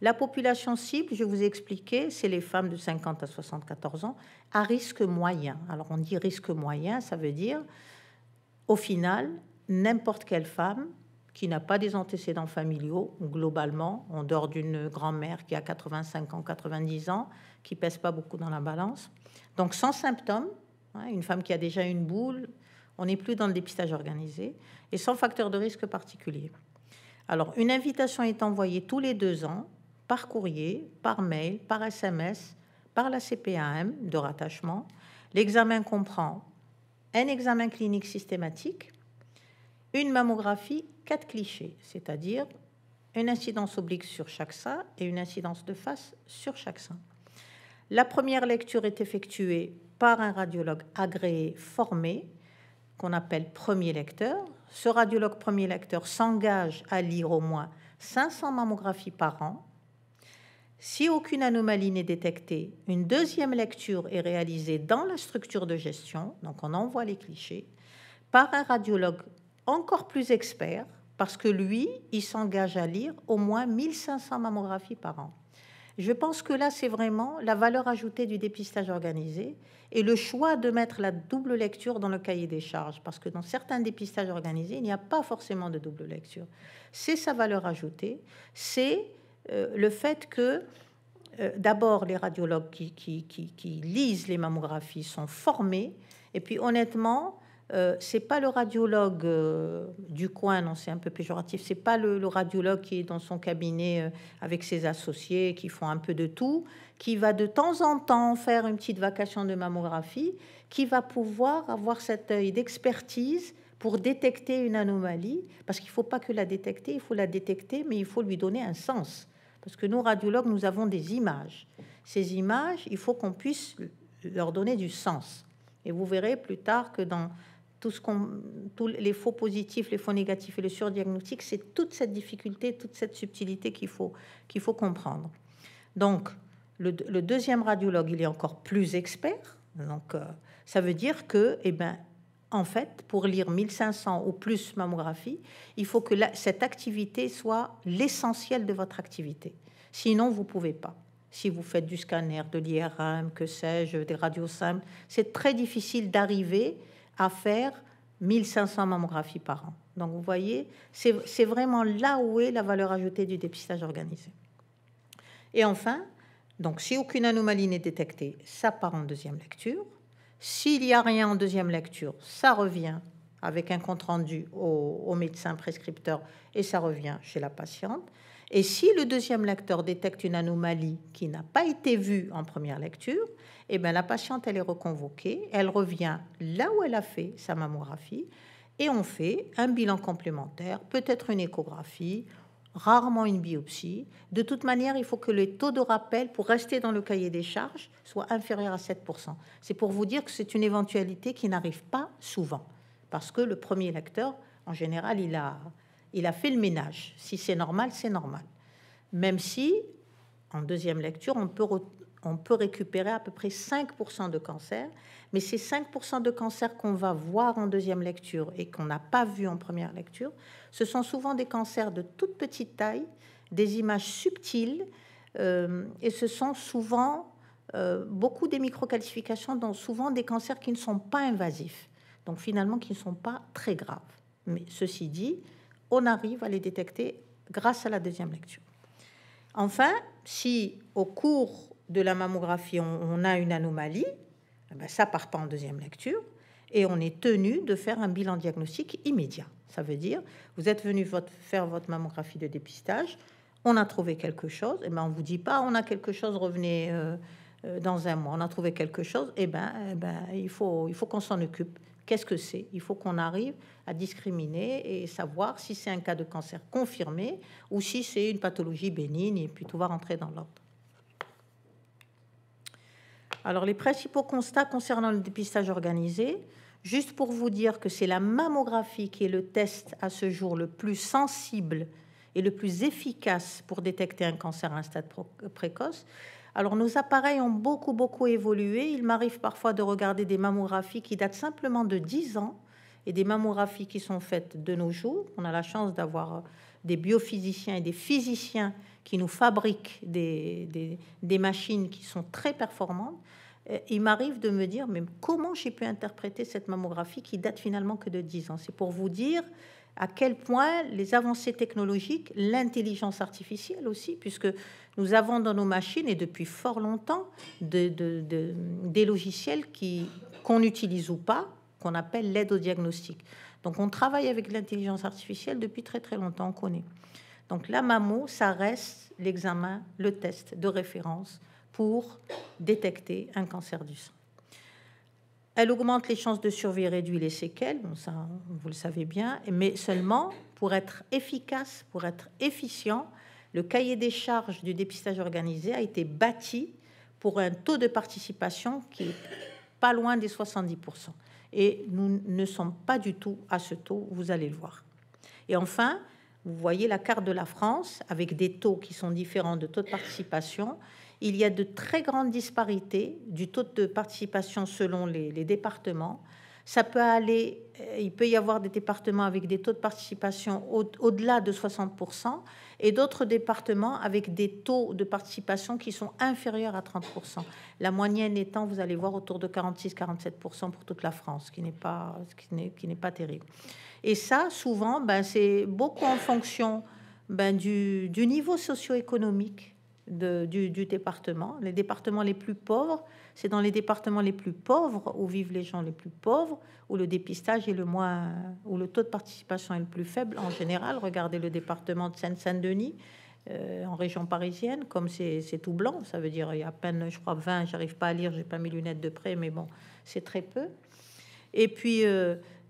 La population cible, je vous ai expliqué, c'est les femmes de 50 à 74 ans à risque moyen. Alors on dit risque moyen, ça veut dire, au final, n'importe quelle femme qui n'a pas des antécédents familiaux, globalement, en dehors d'une grand-mère qui a 85 ans, 90 ans, qui pèse pas beaucoup dans la balance. Donc sans symptômes, une femme qui a déjà une boule, on n'est plus dans le dépistage organisé, et sans facteur de risque particulier. Alors, une invitation est envoyée tous les 2 ans, par courrier, par mail, par SMS, par la CPAM de rattachement. L'examen comprend un examen clinique systématique, une mammographie 4 clichés, c'est-à-dire une incidence oblique sur chaque sein et une incidence de face sur chaque sein. La première lecture est effectuée par un radiologue agréé formé, qu'on appelle premier lecteur. Ce radiologue premier lecteur s'engage à lire au moins 500 mammographies par an. Si aucune anomalie n'est détectée, une deuxième lecture est réalisée dans la structure de gestion, donc on envoie les clichés, par un radiologue encore plus expert, parce que lui, il s'engage à lire au moins 1500 mammographies par an. Je pense que là, c'est vraiment la valeur ajoutée du dépistage organisé et le choix de mettre la double lecture dans le cahier des charges, parce que dans certains dépistages organisés, il n'y a pas forcément de double lecture. C'est sa valeur ajoutée, c'est le fait que, d'abord, les radiologues qui lisent les mammographies sont formés, et puis honnêtement, c'est pas le radiologue du coin, non, c'est un peu péjoratif. C'est pas le radiologue qui est dans son cabinet avec ses associés qui font un peu de tout, qui va de temps en temps faire une petite vacation de mammographie, qui va pouvoir avoir cet œil d'expertise pour détecter une anomalie, parce qu'il faut pas que la détecter, il faut la détecter, mais il faut lui donner un sens, parce que nous radiologues, nous avons des images. Ces images, il faut qu'on puisse leur donner du sens. Et vous verrez plus tard que dans tous les faux positifs, les faux négatifs et le surdiagnostic, c'est toute cette difficulté, toute cette subtilité qu'il faut comprendre. Donc, Le deuxième radiologue, il est encore plus expert. Donc, ça veut dire que, en fait, pour lire 1500 ou plus mammographies, il faut que cette activité soit l'essentiel de votre activité. Sinon, vous ne pouvez pas. Si vous faites du scanner, de l'IRM, que sais-je, des radios simples, c'est très difficile d'arriver à faire 1500 mammographies par an. Donc, vous voyez, c'est vraiment là où est la valeur ajoutée du dépistage organisé. Et enfin, donc, si aucune anomalie n'est détectée, ça part en deuxième lecture. S'il n'y a rien en deuxième lecture, ça revient avec un compte-rendu au médecin prescripteur et ça revient chez la patiente. Et si le deuxième lecteur détecte une anomalie qui n'a pas été vue en première lecture, la patiente, elle est reconvoquée, elle revient là où elle a fait sa mammographie et on fait un bilan complémentaire, peut-être une échographie, rarement une biopsie. De toute manière, il faut que les taux de rappel, pour rester dans le cahier des charges, soient inférieurs à 7%. C'est pour vous dire que c'est une éventualité qui n'arrive pas souvent, parce que le premier lecteur, en général, il a fait le ménage. Si c'est normal, c'est normal. Même si, en deuxième lecture, on peut récupérer à peu près 5% de cancer, mais ces 5% de cancer qu'on va voir en deuxième lecture et qu'on n'a pas vu en première lecture, ce sont souvent des cancers de toute petite taille, des images subtiles, et ce sont souvent beaucoup des microcalcifications, donc souvent des cancers qui ne sont pas invasifs, donc finalement qui ne sont pas très graves. Mais ceci dit, on arrive à les détecter grâce à la deuxième lecture. Enfin, si au cours de la mammographie, on a une anomalie, ça part pas en deuxième lecture et on est tenu de faire un bilan diagnostique immédiat. Ça veut dire, vous êtes venu faire votre mammographie de dépistage, on a trouvé quelque chose, on vous dit pas, on a quelque chose, revenez dans un mois, on a trouvé quelque chose, il faut qu'on s'en occupe. Qu'est-ce que c'est? Il faut qu'on arrive à discriminer et savoir si c'est un cas de cancer confirmé ou si c'est une pathologie bénigne, et puis tout va rentrer dans l'ordre. Alors, les principaux constats concernant le dépistage organisé, juste pour vous dire que c'est la mammographie qui est le test à ce jour le plus sensible et le plus efficace pour détecter un cancer à un stade précoce. Alors, nos appareils ont beaucoup évolué. Il m'arrive parfois de regarder des mammographies qui datent simplement de 10 ans et des mammographies qui sont faites de nos jours. On a la chance d'avoir des biophysiciens et des physiciens qui nous fabriquent des machines qui sont très performantes. Il m'arrive de me dire, mais comment j'ai pu interpréter cette mammographie qui date finalement que de 10 ans? C'est pour vous dire à quel point les avancées technologiques, l'intelligence artificielle aussi, puisque nous avons dans nos machines, et depuis fort longtemps, des logiciels qu'on utilise ou pas, qu'on appelle l'aide au diagnostic. Donc on travaille avec l'intelligence artificielle depuis très longtemps, on connaît. Donc la mammo, ça reste l'examen, le test de référence pour détecter un cancer du sein. Elle augmente les chances de survie et réduit les séquelles, bon, ça vous le savez bien, mais seulement pour être efficace, pour être efficient, le cahier des charges du dépistage organisé a été bâti pour un taux de participation qui est pas loin des 70%. Et nous ne sommes pas du tout à ce taux, vous allez le voir. Et enfin, vous voyez la carte de la France avec des taux qui sont différents de taux de participation. Il y a de très grandes disparités du taux de participation selon les départements. Ça peut aller, il peut y avoir des départements avec des taux de participation au-delà de 60% et d'autres départements avec des taux de participation qui sont inférieurs à 30%. La moyenne étant, vous allez voir, autour de 46-47% pour toute la France, ce qui n'est pas terrible. Et ça, souvent, c'est beaucoup en fonction du niveau socio-économique du département. Les départements les plus pauvres, c'est dans les départements les plus pauvres où vivent les gens les plus pauvres, où le dépistage est le moins, où le taux de participation est le plus faible en général. Regardez le département de Seine-Saint-Denis, en région parisienne, comme c'est tout blanc, ça veut dire il y a à peine, je crois, 20, j'arrive pas à lire, j'ai pas mes lunettes de près, mais bon, c'est très peu. Et puis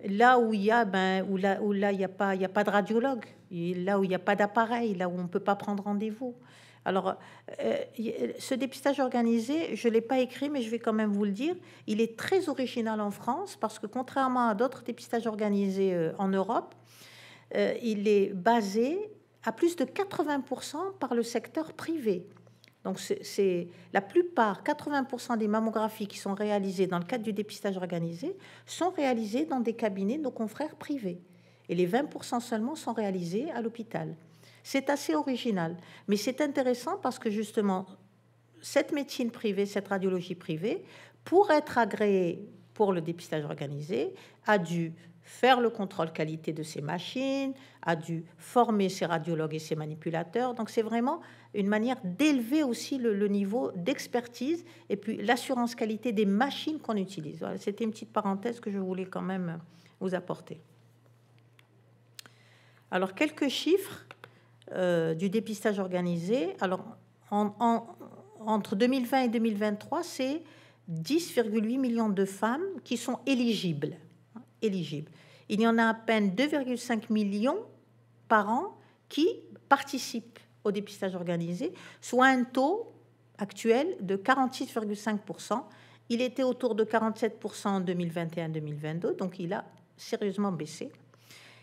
là où il y a, où là il y a pas de radiologue, et là où il n'y a pas d'appareil, là où on peut pas prendre rendez-vous. Alors, ce dépistage organisé, je ne l'ai pas écrit, mais je vais quand même vous le dire, il est très original en France parce que contrairement à d'autres dépistages organisés en Europe, il est basé à plus de 80% par le secteur privé. Donc, c'est la plupart, 80% des mammographies qui sont réalisées dans le cadre du dépistage organisé sont réalisées dans des cabinets de nos confrères privés. Et les 20% seulement sont réalisés à l'hôpital. C'est assez original, mais c'est intéressant parce que justement, cette médecine privée, cette radiologie privée, pour être agréée pour le dépistage organisé, a dû faire le contrôle qualité de ces machines, a dû former ses radiologues et ses manipulateurs. Donc c'est vraiment une manière d'élever aussi le niveau d'expertise et puis l'assurance qualité des machines qu'on utilise. Voilà, c'était une petite parenthèse que je voulais quand même vous apporter. Alors quelques chiffres du dépistage organisé. Alors entre 2020 et 2023, c'est 10,8 millions de femmes qui sont éligibles. Il y en a à peine 2,5 millions par an qui participent au dépistage organisé, soit un taux actuel de 46,5%. Il était autour de 47% en 2021-2022, donc il a sérieusement baissé.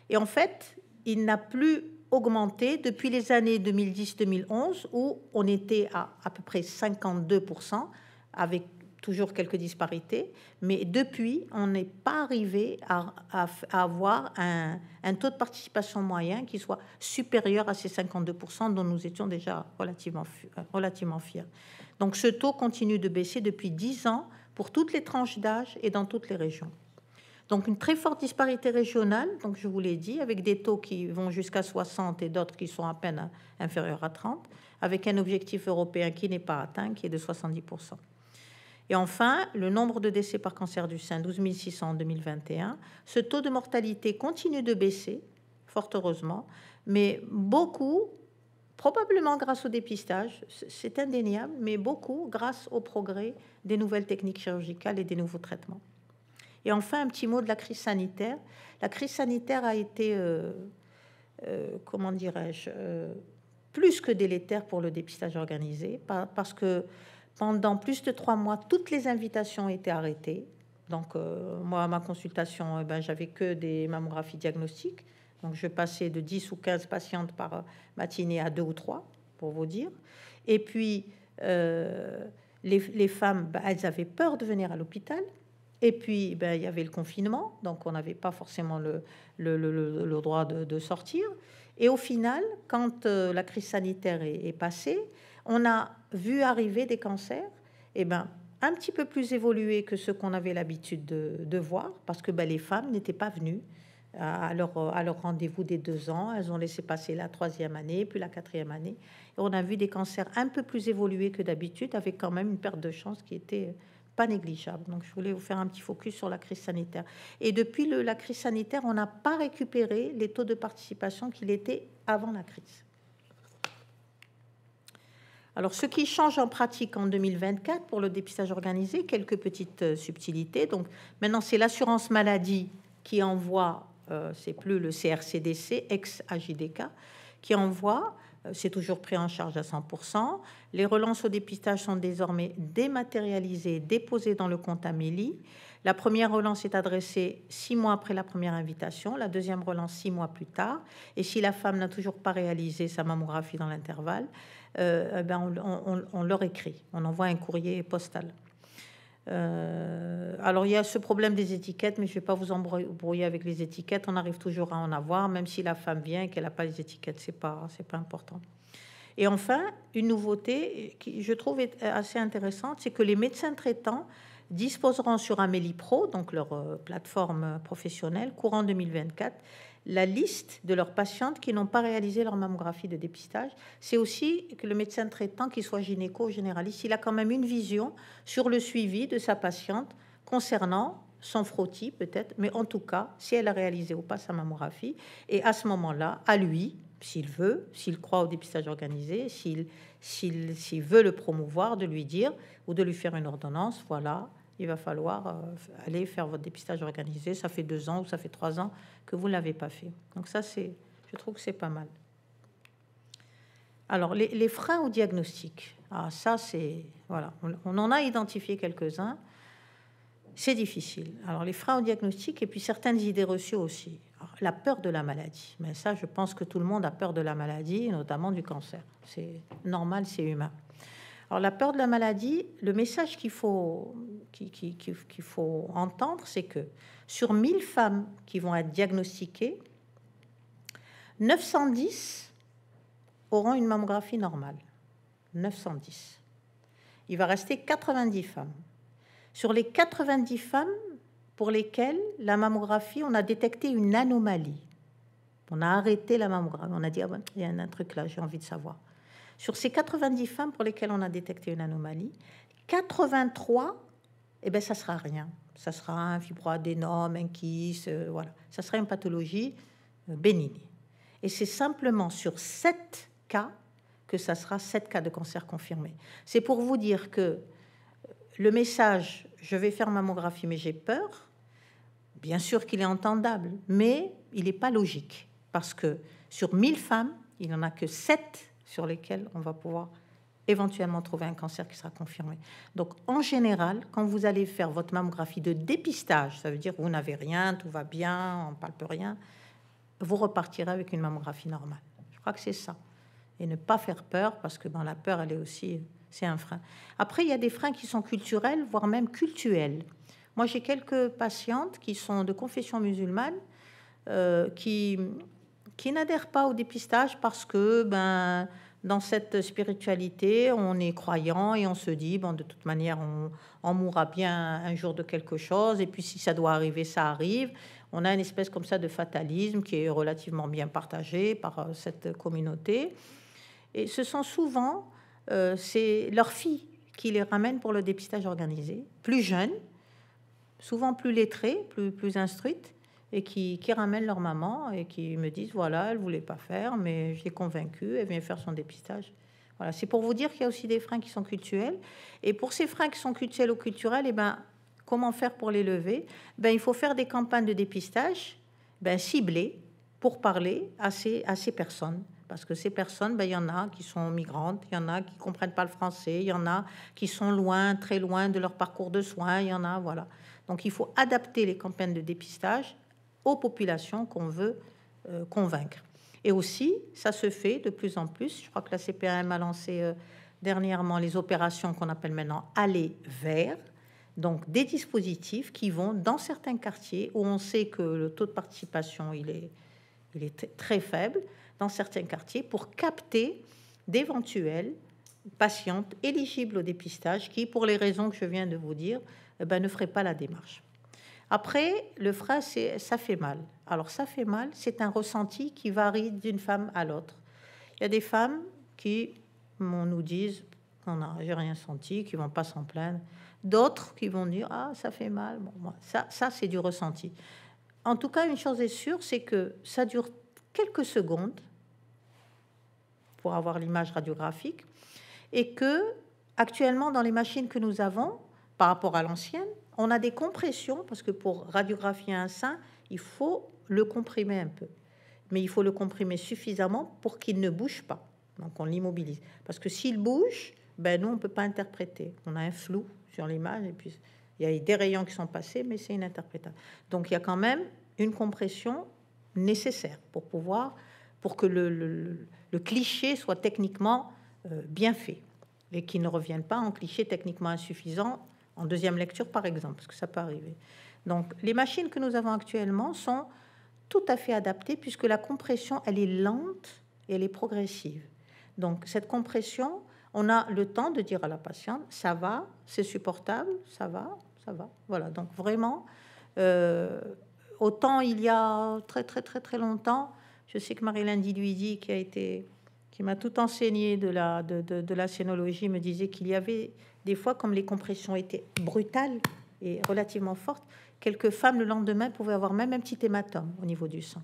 Et en fait, il n'a plus augmenté depuis les années 2010-2011, où on était à peu près 52%, avec toujours quelques disparités, mais depuis, on n'est pas arrivé à avoir un taux de participation moyen qui soit supérieur à ces 52% dont nous étions déjà relativement fiers. Donc ce taux continue de baisser depuis 10 ans pour toutes les tranches d'âge et dans toutes les régions. Donc une très forte disparité régionale, donc je vous l'ai dit, avec des taux qui vont jusqu'à 60 et d'autres qui sont à peine inférieurs à 30, avec un objectif européen qui n'est pas atteint, qui est de 70%. Et enfin, le nombre de décès par cancer du sein, 12 600 en 2021. Ce taux de mortalité continue de baisser, fort heureusement, mais beaucoup, probablement grâce au dépistage, c'est indéniable, mais beaucoup grâce au progrès des nouvelles techniques chirurgicales et des nouveaux traitements. Et enfin, un petit mot de la crise sanitaire. La crise sanitaire a été, comment dirais-je, plus que délétère pour le dépistage organisé, parce que pendant plus de 3 mois, toutes les invitations ont été arrêtées. Donc, moi, à ma consultation, j'avais que des mammographies diagnostiques. Donc, je passais de 10 ou 15 patientes par matinée à 2 ou 3, pour vous dire. Et puis, les femmes, elles avaient peur de venir à l'hôpital. Et puis, il y avait le confinement, donc on n'avait pas forcément le droit de sortir. Et au final, quand la crise sanitaire est passée, on a vu arriver des cancers un petit peu plus évolués que ceux qu'on avait l'habitude de voir, parce que les femmes n'étaient pas venues à leur rendez-vous des 2 ans. Elles ont laissé passer la 3e année, puis la 4e année. Et on a vu des cancers un peu plus évolués que d'habitude, avec quand même une perte de chance qui était pas négligeable. Donc, je voulais vous faire un petit focus sur la crise sanitaire. Et depuis la crise sanitaire, on n'a pas récupéré les taux de participation qu'il était avant la crise. Alors, ce qui change en pratique en 2024 pour le dépistage organisé, quelques petites subtilités. Donc, maintenant, c'est l'assurance maladie qui envoie, c'est plus le CRCDC, ex-AJDK, qui envoie, c'est toujours pris en charge à 100%. Les relances au dépistage sont désormais dématérialisées, déposées dans le compte Amélie. La première relance est adressée 6 mois après la première invitation, la deuxième relance 6 mois plus tard. Et si la femme n'a toujours pas réalisé sa mammographie dans l'intervalle, on leur écrit, on envoie un courrier postal. Alors il y a ce problème des étiquettes, mais je ne vais pas vous embrouiller avec les étiquettes. On arrive toujours à en avoir, même si la femme vient et qu'elle n'a pas les étiquettes, c'est pas important. Et enfin, une nouveauté qui je trouve est assez intéressante, c'est que les médecins traitants disposeront sur Amélie Pro, donc leur plateforme professionnelle, courant 2024, la liste de leurs patientes qui n'ont pas réalisé leur mammographie de dépistage. C'est aussi que le médecin traitant, qu'il soit gynéco ou généraliste, il a quand même une vision sur le suivi de sa patiente concernant son frottis peut-être, mais en tout cas, si elle a réalisé ou pas sa mammographie. Et à ce moment-là, à lui, s'il veut, s'il croit au dépistage organisé, s'il veut le promouvoir, de lui dire ou de lui faire une ordonnance, voilà, il va falloir aller faire votre dépistage organisé. Ça fait 2 ans ou ça fait 3 ans que vous ne l'avez pas fait. Donc ça, je trouve que c'est pas mal. Alors, les freins au diagnostic. Ah, ça, c'est... Voilà, on en a identifié quelques-uns. C'est difficile. Alors, les freins au diagnostic et puis certaines idées reçues aussi. Alors, la peur de la maladie. Mais ça, je pense que tout le monde a peur de la maladie, notamment du cancer. C'est normal, c'est humain. Alors, la peur de la maladie, le message qu'il faut entendre, c'est que sur 1000 femmes qui vont être diagnostiquées, 910 auront une mammographie normale. 910. Il va rester 90 femmes. Sur les 90 femmes pour lesquelles la mammographie, on a détecté une anomalie. On a arrêté la mammographie. On a dit, ah ben, il y a un truc là, j'ai envie de savoir. Sur ces 90 femmes pour lesquelles on a détecté une anomalie, 83, eh ben, ça ne sera rien. Ça sera un fibroadénome, un kyste, voilà. Ça sera une pathologie bénigne. Et c'est simplement sur 7 cas que ça sera 7 cas de cancer confirmés. C'est pour vous dire que le message « je vais faire mammographie mais j'ai peur », bien sûr qu'il est entendable, mais il n'est pas logique. Parce que sur 1000 femmes, il n'y en a que 7 sur lesquelles on va pouvoir éventuellement trouver un cancer qui sera confirmé. Donc, en général, quand vous allez faire votre mammographie de dépistage, ça veut dire que vous n'avez rien, tout va bien, on ne palpe rien, vous repartirez avec une mammographie normale. Je crois que c'est ça. Et ne pas faire peur, parce que dans la peur, elle est aussi, c'est un frein. Après, il y a des freins qui sont culturels, voire même cultuels. Moi, j'ai quelques patientes qui sont de confession musulmane, qui n'adhèrent pas au dépistage parce que, dans cette spiritualité, on est croyant et on se dit, bon, de toute manière, on mourra bien un jour de quelque chose, et puis si ça doit arriver, ça arrive. On a une espèce comme ça de fatalisme qui est relativement bien partagé par cette communauté. Et ce sont souvent c'est leurs filles qui les ramènent pour le dépistage organisé, plus jeunes, souvent plus lettrées, plus instruites, et qui ramènent leur maman et qui me disent, voilà, elle ne voulait pas faire, mais je l'ai convaincue, elle vient faire son dépistage. Voilà, c'est pour vous dire qu'il y a aussi des freins qui sont culturels. Et pour ces freins qui sont culturels ou culturels, comment faire pour les lever? Il faut faire des campagnes de dépistage ciblées pour parler à ces personnes. Parce que ces personnes, il y en a qui sont migrantes, il y en a qui ne comprennent pas le français, il y en a qui sont loin, très loin de leur parcours de soins, il y en a, voilà. Donc, il faut adapter les campagnes de dépistage aux populations qu'on veut convaincre. Et aussi, ça se fait de plus en plus. Je crois que la CPAM a lancé dernièrement les opérations qu'on appelle maintenant aller vers, donc des dispositifs qui vont dans certains quartiers où on sait que le taux de participation il est très faible, dans certains quartiers, pour capter d'éventuelles patientes éligibles au dépistage qui, pour les raisons que je viens de vous dire, ne feraient pas la démarche. Après, le frein, ça fait mal. Alors, ça fait mal, c'est un ressenti qui varie d'une femme à l'autre. Il y a des femmes qui nous disent non, j'ai rien senti, qui vont pas s'en plaindre. D'autres qui vont dire ah, ça fait mal. Bon, ça c'est du ressenti. En tout cas, une chose est sûre, c'est que ça dure quelques secondes pour avoir l'image radiographique et que actuellement, dans les machines que nous avons, par rapport à l'ancienne, on a des compressions, parce que pour radiographier un sein, il faut le comprimer un peu. Mais il faut le comprimer suffisamment pour qu'il ne bouge pas. Donc on l'immobilise. Parce que s'il bouge, nous, on ne peut pas interpréter. On a un flou sur l'image, et puis il y a des rayons qui sont passés, mais c'est ininterprétable. Donc il y a quand même une compression nécessaire pour que le cliché soit techniquement bien fait, et qu'il ne revienne pas en cliché techniquement insuffisant en deuxième lecture, par exemple, parce que ça peut arriver. Donc, les machines que nous avons actuellement sont tout à fait adaptées, puisque la compression, elle est lente et elle est progressive. Donc, cette compression, on a le temps de dire à la patiente, ça va, c'est supportable, ça va. Voilà, donc vraiment, autant il y a très, très, très, très longtemps, je sais que Marie-Laine Diluidi, qui m'a tout enseigné de la scénologie, me disait qu'il y avait des fois, comme les compressions étaient brutales et relativement fortes, quelques femmes le lendemain pouvaient avoir même un petit hématome au niveau du sang.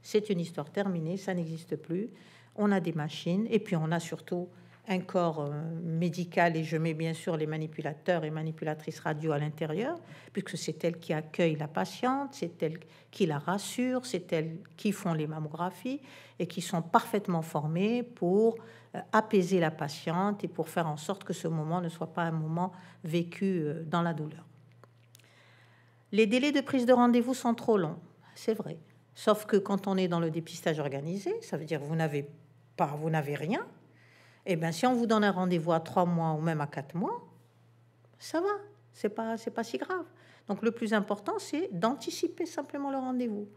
C'est une histoire terminée, ça n'existe plus. On a des machines et puis on a surtout un corps médical, et je mets bien sûr les manipulateurs et manipulatrices radio à l'intérieur, puisque c'est elles qui accueillent la patiente, c'est elles qui la rassurent, c'est elles qui font les mammographies et qui sont parfaitement formées pour apaiser la patiente et pour faire en sorte que ce moment ne soit pas un moment vécu dans la douleur. Les délais de prise de rendez-vous sont trop longs, c'est vrai. Sauf que quand on est dans le dépistage organisé, ça veut dire que vous n'avez rien. Eh bien, si on vous donne un rendez-vous à 3 mois ou même à 4 mois, ça va, c'est pas si grave. Donc, le plus important, c'est d'anticiper simplement le rendez-vous.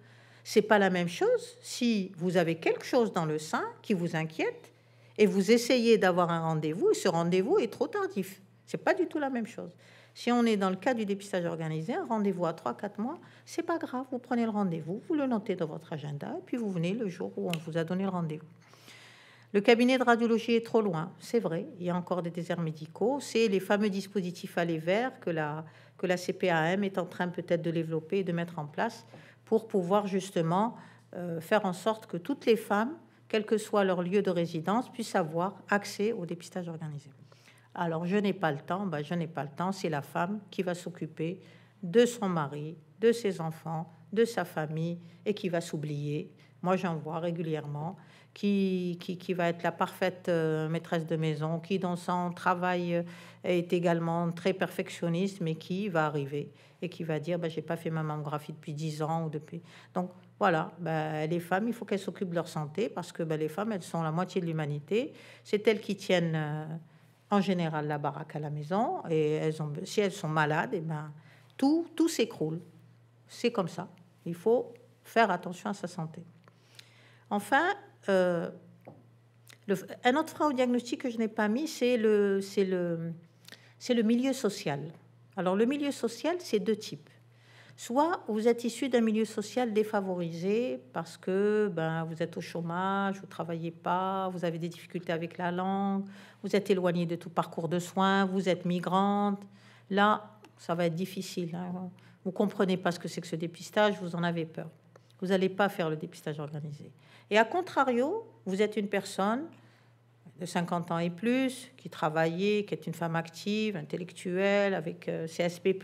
C'est pas la même chose si vous avez quelque chose dans le sein qui vous inquiète et vous essayez d'avoir un rendez-vous et ce rendez-vous est trop tardif. C'est pas du tout la même chose. Si on est dans le cas du dépistage organisé, un rendez-vous à 3-4 mois, c'est pas grave. Vous prenez le rendez-vous, vous le notez dans votre agenda et puis vous venez le jour où on vous a donné le rendez-vous. Le cabinet de radiologie est trop loin, c'est vrai. Il y a encore des déserts médicaux. C'est les fameux dispositifs allés vers que la CPAM est en train peut-être de développer et de mettre en place pour pouvoir justement faire en sorte que toutes les femmes, quel que soit leur lieu de résidence, puissent avoir accès au dépistage organisé. Alors, je n'ai pas le temps, je n'ai pas le temps, c'est la femme qui va s'occuper de son mari, de ses enfants, de sa famille, et qui va s'oublier. Moi, j'en vois régulièrement, qui va être la parfaite maîtresse de maison, qui dans son travail est également très perfectionniste, mais qui va arriver et qui va dire j'ai pas fait ma mammographie depuis 10 ans ou depuis. Donc voilà, les femmes, il faut qu'elles s'occupent de leur santé parce que les femmes, elles sont la moitié de l'humanité. C'est elles qui tiennent en général la baraque à la maison et si elles sont malades, tout s'écroule. C'est comme ça. Il faut faire attention à sa santé. Enfin, un autre frein au diagnostic que je n'ai pas mis, c'est le milieu social. Alors, le milieu social, c'est deux types. Soit vous êtes issu d'un milieu social défavorisé parce que vous êtes au chômage, vous ne travaillez pas, vous avez des difficultés avec la langue, vous êtes éloigné de tout parcours de soins, vous êtes migrante. Là, ça va être difficile. Vous ne comprenez pas ce que c'est que ce dépistage, vous en avez peur. Vous n'allez pas faire le dépistage organisé. Et à contrario, vous êtes une personne de 50 ans et plus, qui travaillait, qui est une femme active, intellectuelle, avec CSP+.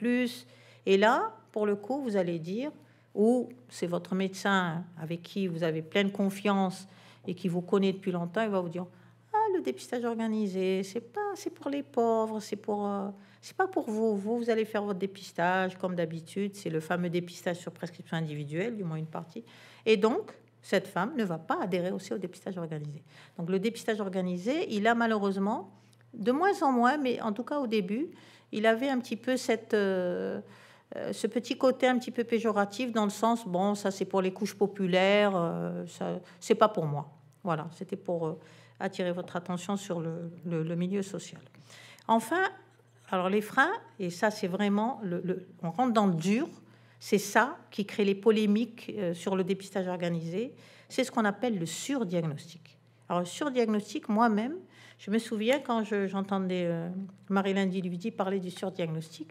Et là, pour le coup, vous allez dire, ou c'est votre médecin avec qui vous avez pleine confiance et qui vous connaît depuis longtemps, il va vous dire, le dépistage organisé, c'est pour les pauvres, c'est pas pour vous. Vous allez faire votre dépistage comme d'habitude. C'est le fameux dépistage sur prescription individuelle, du moins une partie. Et donc, cette femme ne va pas adhérer aussi au dépistage organisé. Donc, le dépistage organisé, il a malheureusement, de moins en moins, mais en tout cas au début, il avait un petit peu ce petit côté un petit peu péjoratif dans le sens, ça c'est pour les couches populaires, ça, c'est pas pour moi. Voilà, c'était pour attirer votre attention sur le milieu social. Enfin, alors les freins, et ça c'est vraiment, on rentre dans le dur, c'est ça qui crée les polémiques sur le dépistage organisé, c'est ce qu'on appelle le surdiagnostic. Alors le surdiagnostic, moi-même, je me souviens quand j'entendais Marie-Laine Diludi parler du surdiagnostic,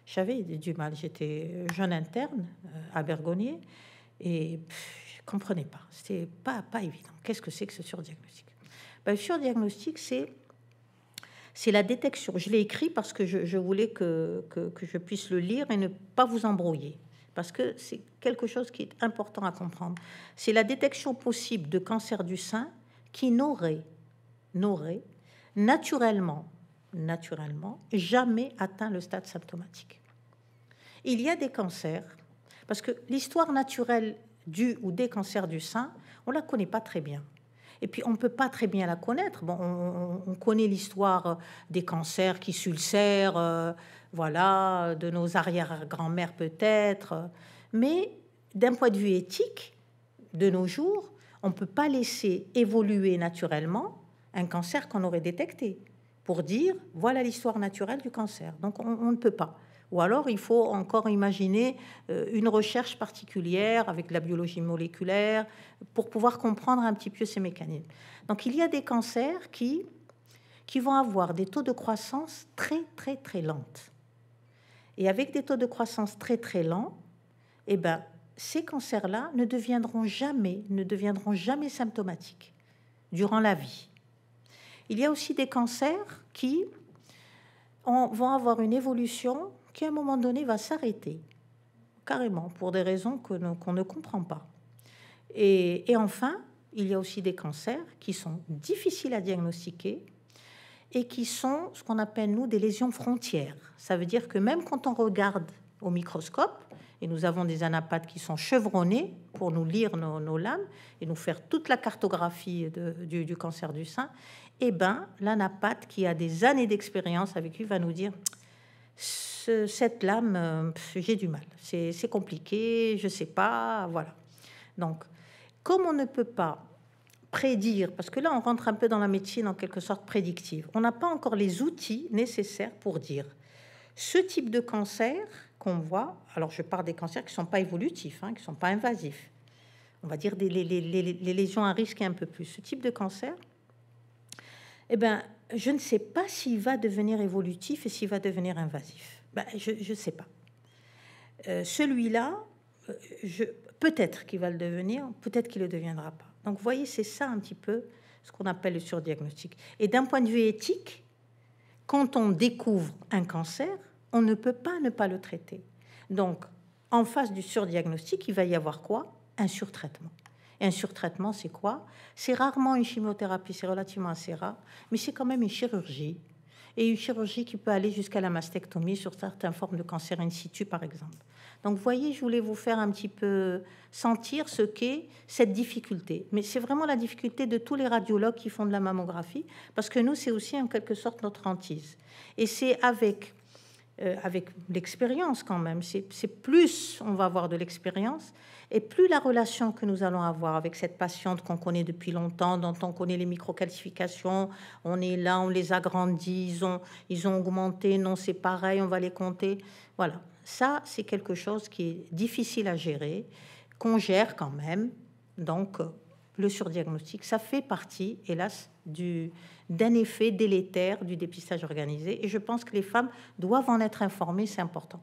j'avais du mal, j'étais jeune interne à Bergonié, et je ne comprenais pas, c'était pas évident. Qu'est-ce que c'est que ce surdiagnostic ? Le surdiagnostic, c'est la détection. Je l'ai écrit parce que je voulais que je puisse le lire et ne pas vous embrouiller, parce que c'est quelque chose qui est important à comprendre. C'est la détection possible de cancer du sein qui n'aurait naturellement jamais atteint le stade symptomatique. Il y a des cancers, parce que l'histoire naturelle du ou des cancers du sein, on ne la connaît pas très bien. Et puis, on ne peut pas très bien la connaître. On connaît l'histoire des cancers qui s'ulcèrent, de nos arrière-grand-mères peut-être. Mais d'un point de vue éthique, de nos jours, on ne peut pas laisser évoluer naturellement un cancer qu'on aurait détecté pour dire, voilà l'histoire naturelle du cancer. Donc, on ne peut pas. Ou alors, il faut encore imaginer une recherche particulière avec la biologie moléculaire pour pouvoir comprendre un petit peu ces mécanismes. Donc, il y a des cancers qui vont avoir des taux de croissance très, très, très lentes. Et avec des taux de croissance très, très lents, ces cancers-là ne deviendront jamais symptomatiques durant la vie. Il y a aussi des cancers qui vont avoir une évolution qui, à un moment donné, va s'arrêter, carrément, pour des raisons qu'on ne comprend pas. Et enfin, il y a aussi des cancers qui sont difficiles à diagnostiquer et qui sont ce qu'on appelle, nous, des lésions frontières. Ça veut dire que même quand on regarde au microscope, et nous avons des anapathes qui sont chevronnés pour nous lire nos lames et nous faire toute la cartographie du cancer du sein, eh bien, l'anapathe qui a des années d'expérience avec lui va nous dire cette lame, j'ai du mal, c'est compliqué, je ne sais pas, voilà. Donc, comme on ne peut pas prédire, parce que là, on rentre un peu dans la médecine en quelque sorte prédictive, on n'a pas encore les outils nécessaires pour dire ce type de cancer qu'on voit, alors je parle des cancers qui ne sont pas évolutifs, qui ne sont pas invasifs, on va dire les lésions à risque et un peu plus, ce type de cancer, eh bien, je ne sais pas s'il va devenir évolutif et s'il va devenir invasif. Ben, je ne sais pas. Celui-là, peut-être qu'il va le devenir, peut-être qu'il ne le deviendra pas. Donc, vous voyez, c'est ça un petit peu ce qu'on appelle le surdiagnostic. Et d'un point de vue éthique, quand on découvre un cancer, on ne peut pas ne pas le traiter. Donc, en face du surdiagnostic, il va y avoir quoi? Un surtraitement. Et un surtraitement, c'est quoi? C'est rarement une chimiothérapie, c'est relativement assez rare, mais c'est quand même une chirurgie. Et une chirurgie qui peut aller jusqu'à la mastectomie sur certaines formes de cancer in situ, par exemple. Donc, vous voyez, je voulais vous faire un petit peu sentir ce qu'est cette difficulté. Mais c'est vraiment la difficulté de tous les radiologues qui font de la mammographie, parce que nous, c'est aussi en quelque sorte notre hantise. Et c'est avec l'expérience quand même, c'est plus on va avoir de l'expérience, et plus la relation que nous allons avoir avec cette patiente qu'on connaît depuis longtemps, dont on connaît les microcalcifications, on est là, on les agrandit, ils ont augmenté, non c'est pareil, on va les compter. Voilà, ça c'est quelque chose qui est difficile à gérer, qu'on gère quand même. Donc le surdiagnostic, ça fait partie, hélas, d'un effet délétère du dépistage organisé. Et je pense que les femmes doivent en être informées, c'est important.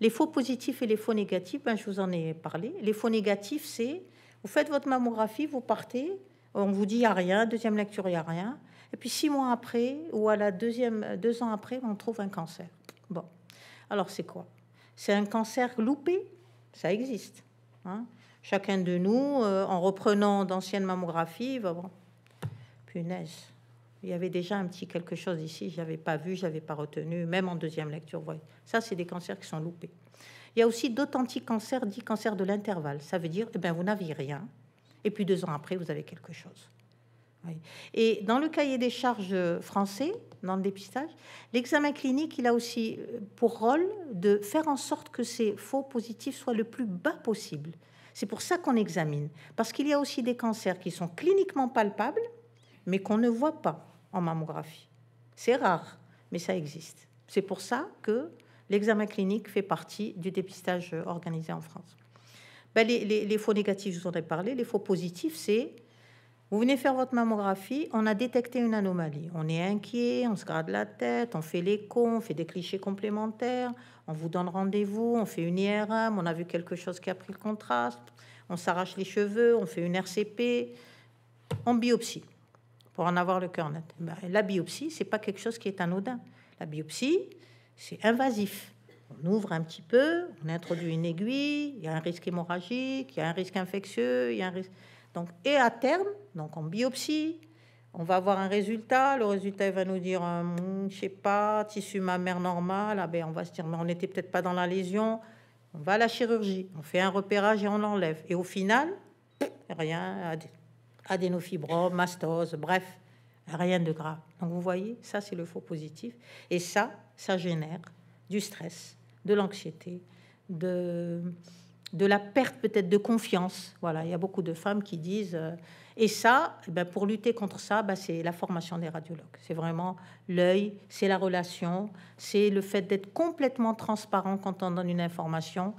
Les faux positifs et les faux négatifs, je vous en ai parlé. Les faux négatifs, c'est vous faites votre mammographie, vous partez, on vous dit il n'y a rien, deuxième lecture, il n'y a rien. Et puis 6 mois après, ou à la 2 ans après, on trouve un cancer. Bon, alors c'est quoi? C'est un cancer loupé? Ça existe. Chacun de nous, en reprenant d'anciennes mammographies, va voir. Punaise, il y avait déjà un petit quelque chose ici, je n'avais pas vu, je n'avais pas retenu, même en deuxième lecture. Vous voyez. Ça, c'est des cancers qui sont loupés. Il y a aussi d'authentiques cancers, dits cancers de l'intervalle. Ça veut dire, vous n'aviez rien, et puis 2 ans après, vous avez quelque chose. Oui. Et dans le cahier des charges français, dans le dépistage, l'examen clinique, il a aussi pour rôle de faire en sorte que ces faux positifs soient le plus bas possible. C'est pour ça qu'on examine, parce qu'il y a aussi des cancers qui sont cliniquement palpables, mais qu'on ne voit pas en mammographie. C'est rare, mais ça existe. C'est pour ça que l'examen clinique fait partie du dépistage organisé en France. Les faux négatifs, je vous en ai parlé. Les faux positifs, c'est vous venez faire votre mammographie, on a détecté une anomalie. On est inquiet, on se gratte la tête, on fait l'écho, on fait des clichés complémentaires, on vous donne rendez-vous, on fait une IRM, on a vu quelque chose qui a pris le contraste, on s'arrache les cheveux, on fait une RCP, on biopsie pour en avoir le cœur net. La biopsie, c'est pas quelque chose qui est anodin. La biopsie, c'est invasif. On ouvre un petit peu, on introduit une aiguille, il y a un risque hémorragique, il y a un risque infectieux, il y a un risque... Donc, et à terme, donc en biopsie, on va avoir un résultat. Le résultat il va nous dire, je sais pas, tissu mammaire normal. On va se dire, mais on n'était peut-être pas dans la lésion. On va à la chirurgie, on fait un repérage et on l'enlève. Et au final, rien, adénofibrome, mastose, bref, rien de grave. Donc vous voyez, ça c'est le faux positif. Et ça génère du stress, de l'anxiété, de la perte peut-être de confiance. Voilà, il y a beaucoup de femmes qui disent... et ça, pour lutter contre ça, c'est la formation des radiologues. C'est vraiment l'œil, c'est la relation, c'est le fait d'être complètement transparent quand on donne une information,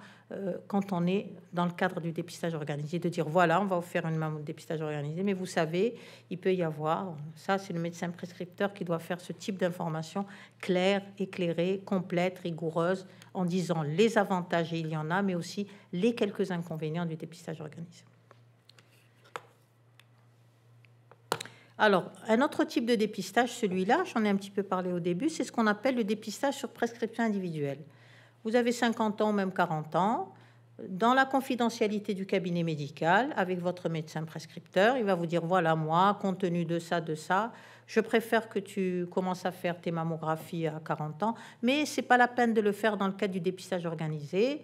quand on est dans le cadre du dépistage organisé, de dire, voilà, on va vous faire un dépistage organisé, mais vous savez, il peut y avoir... Ça, c'est le médecin prescripteur qui doit faire ce type d'information claire, éclairée, complète, rigoureuse, en disant les avantages, et il y en a, mais aussi les quelques inconvénients du dépistage organisé. Alors, un autre type de dépistage, celui-là, j'en ai un petit peu parlé au début, c'est ce qu'on appelle le dépistage sur prescription individuelle. Vous avez 50 ans, même 40 ans, dans la confidentialité du cabinet médical, avec votre médecin prescripteur, il va vous dire, voilà, moi, compte tenu de ça, je préfère que tu commences à faire tes mammographies à 40 ans, mais c'est pas la peine de le faire dans le cadre du dépistage organisé.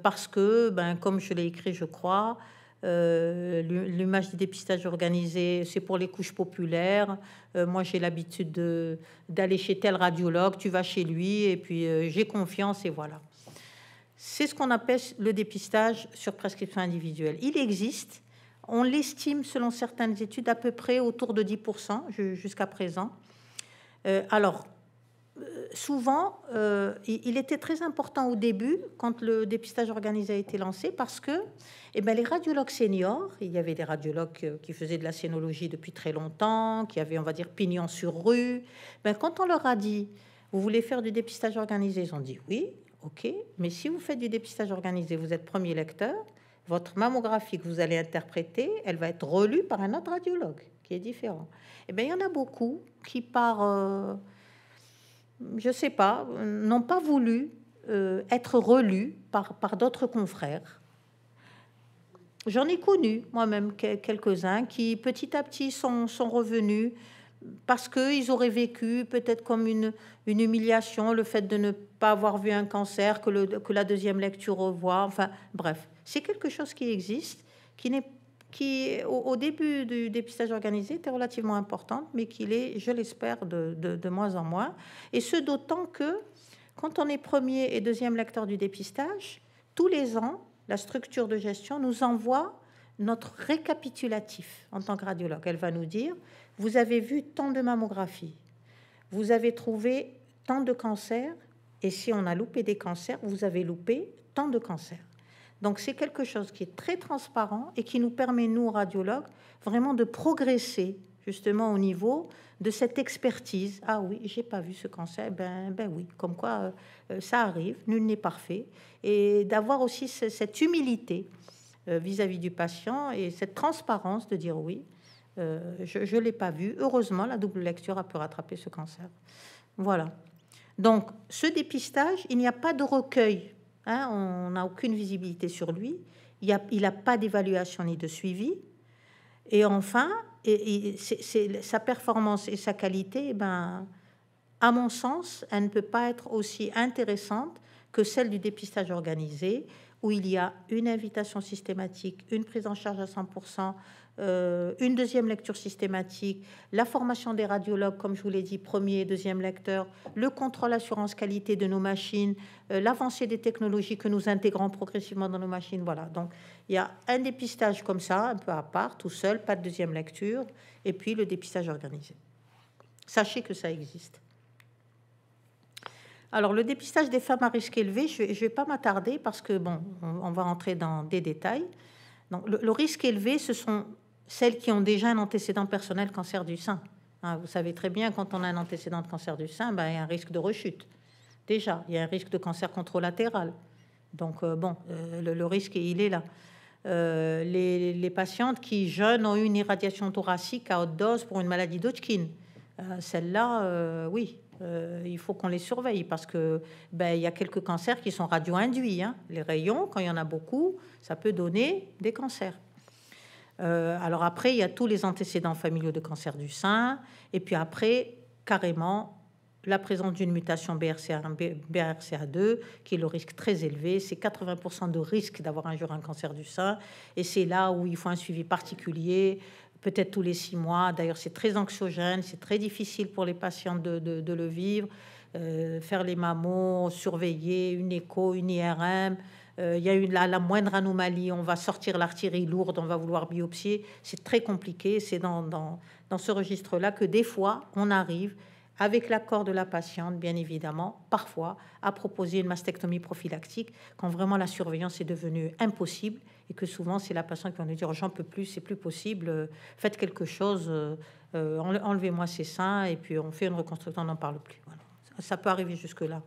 parce que, comme je l'ai écrit, je crois, l'image du dépistage organisé, c'est pour les couches populaires. Moi, j'ai l'habitude d'aller chez tel radiologue, tu vas chez lui, et puis j'ai confiance, et voilà. C'est ce qu'on appelle le dépistage sur prescription individuelle. Il existe, on l'estime selon certaines études à peu près autour de 10% jusqu'à présent. Souvent, il était très important au début, quand le dépistage organisé a été lancé, parce que les radiologues seniors, il y avait des radiologues qui faisaient de la scénologie depuis très longtemps, qui avaient, on va dire, pignon sur rue. Quand on leur a dit, vous voulez faire du dépistage organisé, ils ont dit oui, ok, mais si vous faites du dépistage organisé, vous êtes premier lecteur, votre mammographie que vous allez interpréter, elle va être relue par un autre radiologue qui est différent. Il y en a beaucoup qui, par... je ne sais pas, n'ont pas voulu être relus par d'autres confrères. J'en ai connu moi-même quelques-uns qui petit à petit sont revenus parce qu'ils auraient vécu peut-être comme une humiliation, le fait de ne pas avoir vu un cancer, que la deuxième lecture revoit. Enfin bref, c'est quelque chose qui existe, qui au début du dépistage organisé était relativement importante, mais qu'il est, je l'espère, de moins en moins. Et ce d'autant que quand on est premier et deuxième lecteur du dépistage, tous les ans, la structure de gestion nous envoie notre récapitulatif en tant que radiologue. Elle va nous dire, vous avez vu tant de mammographies, vous avez trouvé tant de cancers, et si on a loupé des cancers, vous avez loupé tant de cancers. Donc c'est quelque chose qui est très transparent et qui nous permet, nous, radiologues, vraiment de progresser justement au niveau de cette expertise. Ah oui, j'ai pas vu ce cancer, ben oui, comme quoi ça arrive, nul n'est parfait. Et d'avoir aussi cette humilité vis-à-vis du patient et cette transparence de dire oui, je ne l'ai pas vu. Heureusement, la double lecture a pu rattraper ce cancer. Voilà. Donc, ce dépistage, il n'y a pas de recueil. On n'a aucune visibilité sur lui. Il n'a pas d'évaluation ni de suivi. Et enfin, sa performance et sa qualité, à mon sens, elle ne peut pas être aussi intéressante que celle du dépistage organisé, où il y a une invitation systématique, une prise en charge à 100%, une deuxième lecture systématique, la formation des radiologues, comme je vous l'ai dit, premier et deuxième lecteur, le contrôle assurance qualité de nos machines, l'avancée des technologies que nous intégrons progressivement dans nos machines. Voilà, donc il y a un dépistage comme ça, un peu à part, tout seul, pas de deuxième lecture, et puis le dépistage organisé. Sachez que ça existe. Alors, le dépistage des femmes à risque élevé, je ne vais pas m'attarder parce que, on va entrer dans des détails. Donc, le risque élevé, ce sont celles qui ont déjà un antécédent personnel cancer du sein. Vous savez très bien, quand on a un antécédent de cancer du sein, il y a un risque de rechute. Déjà, il y a un risque de cancer contralatéral. Donc, le risque, il est là. Les patientes qui, jeunes, ont eu une irradiation thoracique à haute dose pour une maladie d'Hodgkin, celles-là, oui, il faut qu'on les surveille parce que il y a quelques cancers qui sont radio-induits. Les rayons, quand il y en a beaucoup, ça peut donner des cancers. Alors après, il y a tous les antécédents familiaux de cancer du sein. Et puis après, carrément, la présence d'une mutation BRCA1, BRCA2, qui est le risque très élevé. C'est 80% de risque d'avoir un jour un cancer du sein. Et c'est là où il faut un suivi particulier, peut-être tous les 6 mois. D'ailleurs, c'est très anxiogène, c'est très difficile pour les patients de le vivre. Faire les mammos, surveiller, une écho, une IRM. Il y a eu la moindre anomalie, on va sortir l'artillerie lourde, on va vouloir biopsier. C'est très compliqué. C'est dans ce registre-là que des fois, on arrive, avec l'accord de la patiente, bien évidemment, parfois, à proposer une mastectomie prophylactique quand vraiment la surveillance est devenue impossible et que souvent, c'est la patiente qui va nous dire « j'en peux plus, c'est plus possible, faites quelque chose, enlevez-moi ces seins » et puis on fait une reconstruction, on n'en parle plus. Voilà. Ça peut arriver jusque-là.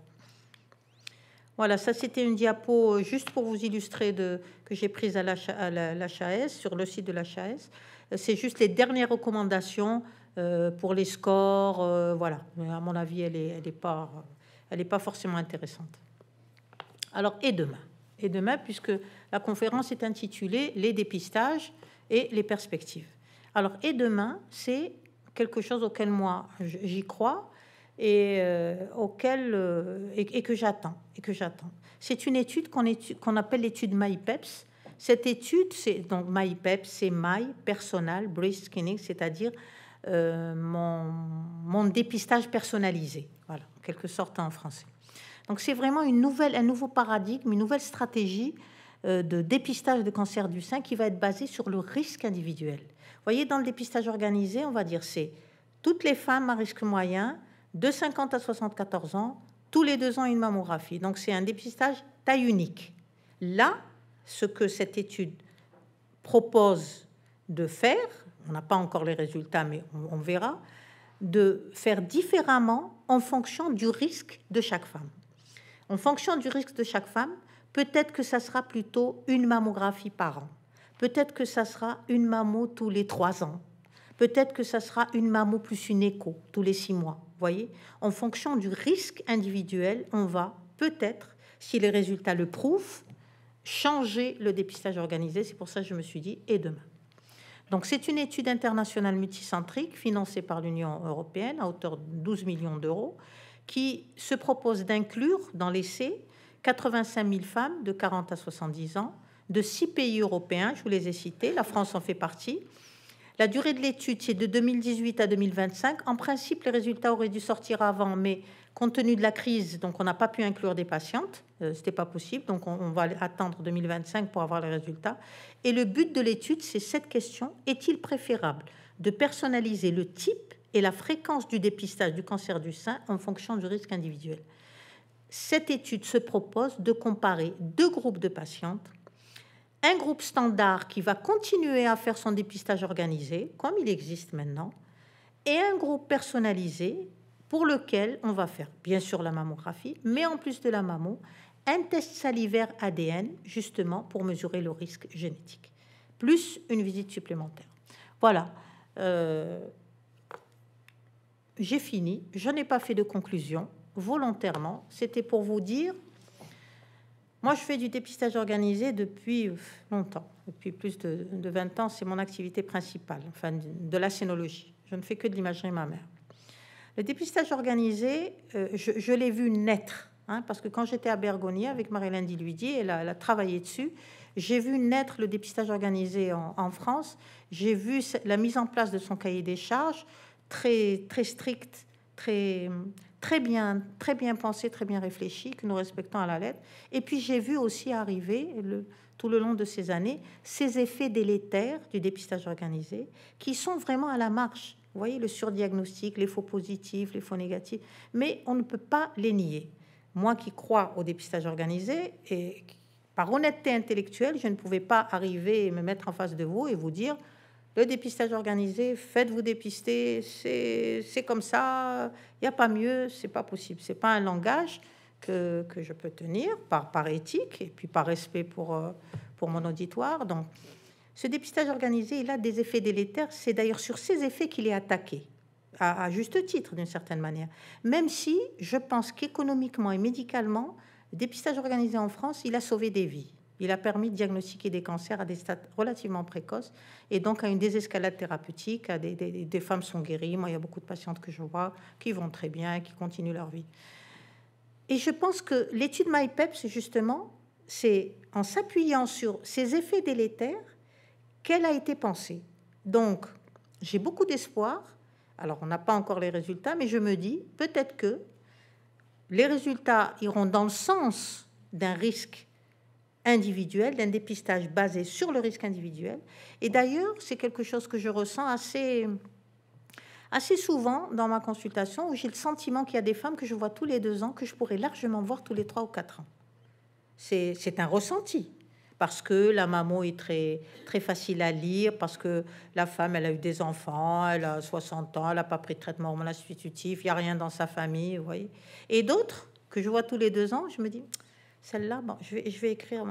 Voilà, ça c'était une diapo juste pour vous illustrer que j'ai prise à l'HAS, sur le site de l'HAS. C'est juste les dernières recommandations pour les scores. Voilà, à mon avis, elle est pas forcément intéressante. Alors, et demain, puisque la conférence est intitulée « Les dépistages et les perspectives ». Alors, et demain, c'est quelque chose auquel moi, j'y crois. et que j'attends. C'est une étude qu'on appelle l'étude MyPEPS. Cette étude, donc MyPEPS, c'est My Personal Breast Screening, c'est-à-dire mon dépistage personnalisé, voilà, en quelque sorte en français. Donc c'est vraiment un nouveau paradigme, une nouvelle stratégie de dépistage de cancer du sein qui va être basée sur le risque individuel. Vous voyez, dans le dépistage organisé, on va dire c'est toutes les femmes à risque moyen de 50 à 74 ans, tous les 2 ans une mammographie. Donc c'est un dépistage taille unique. Là, ce que cette étude propose de faire, on n'a pas encore les résultats, mais on verra, de faire différemment en fonction du risque de chaque femme. En fonction du risque de chaque femme, peut-être que ça sera plutôt une mammographie par an. Peut-être que ça sera une mammo tous les 3 ans. Peut-être que ça sera une mammo plus une écho tous les 6 mois. Vous voyez, en fonction du risque individuel, on va peut-être, si les résultats le prouvent, changer le dépistage organisé. C'est pour ça que je me suis dit, et demain. Donc, c'est une étude internationale multicentrique financée par l'Union européenne à hauteur de 12 millions d'euros qui se propose d'inclure dans l'essai 85 000 femmes de 40 à 70 ans de 6 pays européens. Je vous les ai cités, la France en fait partie. La durée de l'étude, c'est de 2018 à 2025. En principe, les résultats auraient dû sortir avant, mais compte tenu de la crise, donc on n'a pas pu inclure des patientes. C'était pas possible, donc on va attendre 2025 pour avoir les résultats. Et le but de l'étude, c'est cette question: est-il préférable de personnaliser le type et la fréquence du dépistage du cancer du sein en fonction du risque individuel? Cette étude se propose de comparer 2 groupes de patientes. Un groupe standard qui va continuer à faire son dépistage organisé, comme il existe maintenant, et un groupe personnalisé pour lequel on va faire, bien sûr, la mammographie, mais en plus de la mammo, un test salivaire ADN, justement, pour mesurer le risque génétique, plus une visite supplémentaire. Voilà. J'ai fini. Je n'ai pas fait de conclusion, volontairement. C'était pour vous dire... Moi, je fais du dépistage organisé depuis longtemps, depuis plus de 20 ans. C'est mon activité principale, enfin de la scénologie. Je ne fais que de l'imagerie mammaire. Le dépistage organisé, je l'ai vu naître, hein, parce que quand j'étais à Bergonié avec Marie-Hélène Diluidier, elle a travaillé dessus. J'ai vu naître le dépistage organisé en France. J'ai vu la mise en place de son cahier des charges, très strict, très bien pensé, très bien réfléchi, que nous respectons à la lettre. Et puis j'ai vu aussi arriver, tout le long de ces années, ces effets délétères du dépistage organisé qui sont vraiment à la marge. Vous voyez, le surdiagnostic, les faux positifs, les faux négatifs, mais on ne peut pas les nier. Moi qui crois au dépistage organisé, et par honnêteté intellectuelle, je ne pouvais pas arriver et me mettre en face de vous et vous dire: le dépistage organisé, faites-vous dépister, c'est comme ça, il n'y a pas mieux, c'est pas possible. C'est pas un langage que je peux tenir par éthique et puis par respect pour mon auditoire. Donc, ce dépistage organisé, il a des effets délétères. C'est d'ailleurs sur ces effets qu'il est attaqué, à juste titre, d'une certaine manière. Même si je pense qu'économiquement et médicalement, le dépistage organisé en France, il a sauvé des vies. Il a permis de diagnostiquer des cancers à des stades relativement précoces et donc à une désescalade thérapeutique. Des femmes sont guéries. Moi, il y a beaucoup de patientes que je vois qui vont très bien, qui continuent leur vie. Et je pense que l'étude MyPEPS, justement, c'est en s'appuyant sur ces effets délétères qu'elle a été pensée. Donc, j'ai beaucoup d'espoir. Alors, on n'a pas encore les résultats, mais je me dis peut-être que les résultats iront dans le sens d'un risque individuel, d'un dépistage basé sur le risque individuel. Et d'ailleurs, c'est quelque chose que je ressens assez souvent dans ma consultation, où j'ai le sentiment qu'il y a des femmes que je vois tous les 2 ans, que je pourrais largement voir tous les 3 ou 4 ans. C'est un ressenti, parce que la mammo est très facile à lire, parce que la femme, elle a eu des enfants, elle a 60 ans, elle n'a pas pris de traitement hormonal substitutif, il n'y a rien dans sa famille, vous voyez. Et d'autres que je vois tous les 2 ans, je me dis... Celle-là, bon, je vais écrire,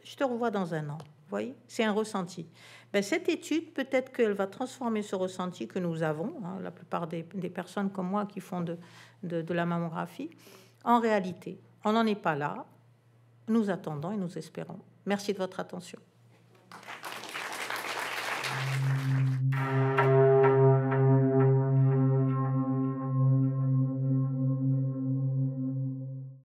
je te revois dans 1 an. Vous voyez, c'est un ressenti. Ben, cette étude, peut-être qu'elle va transformer ce ressenti que nous avons, hein, la plupart des personnes comme moi qui font de la mammographie, en réalité. On n'en est pas là. Nous attendons et nous espérons. Merci de votre attention.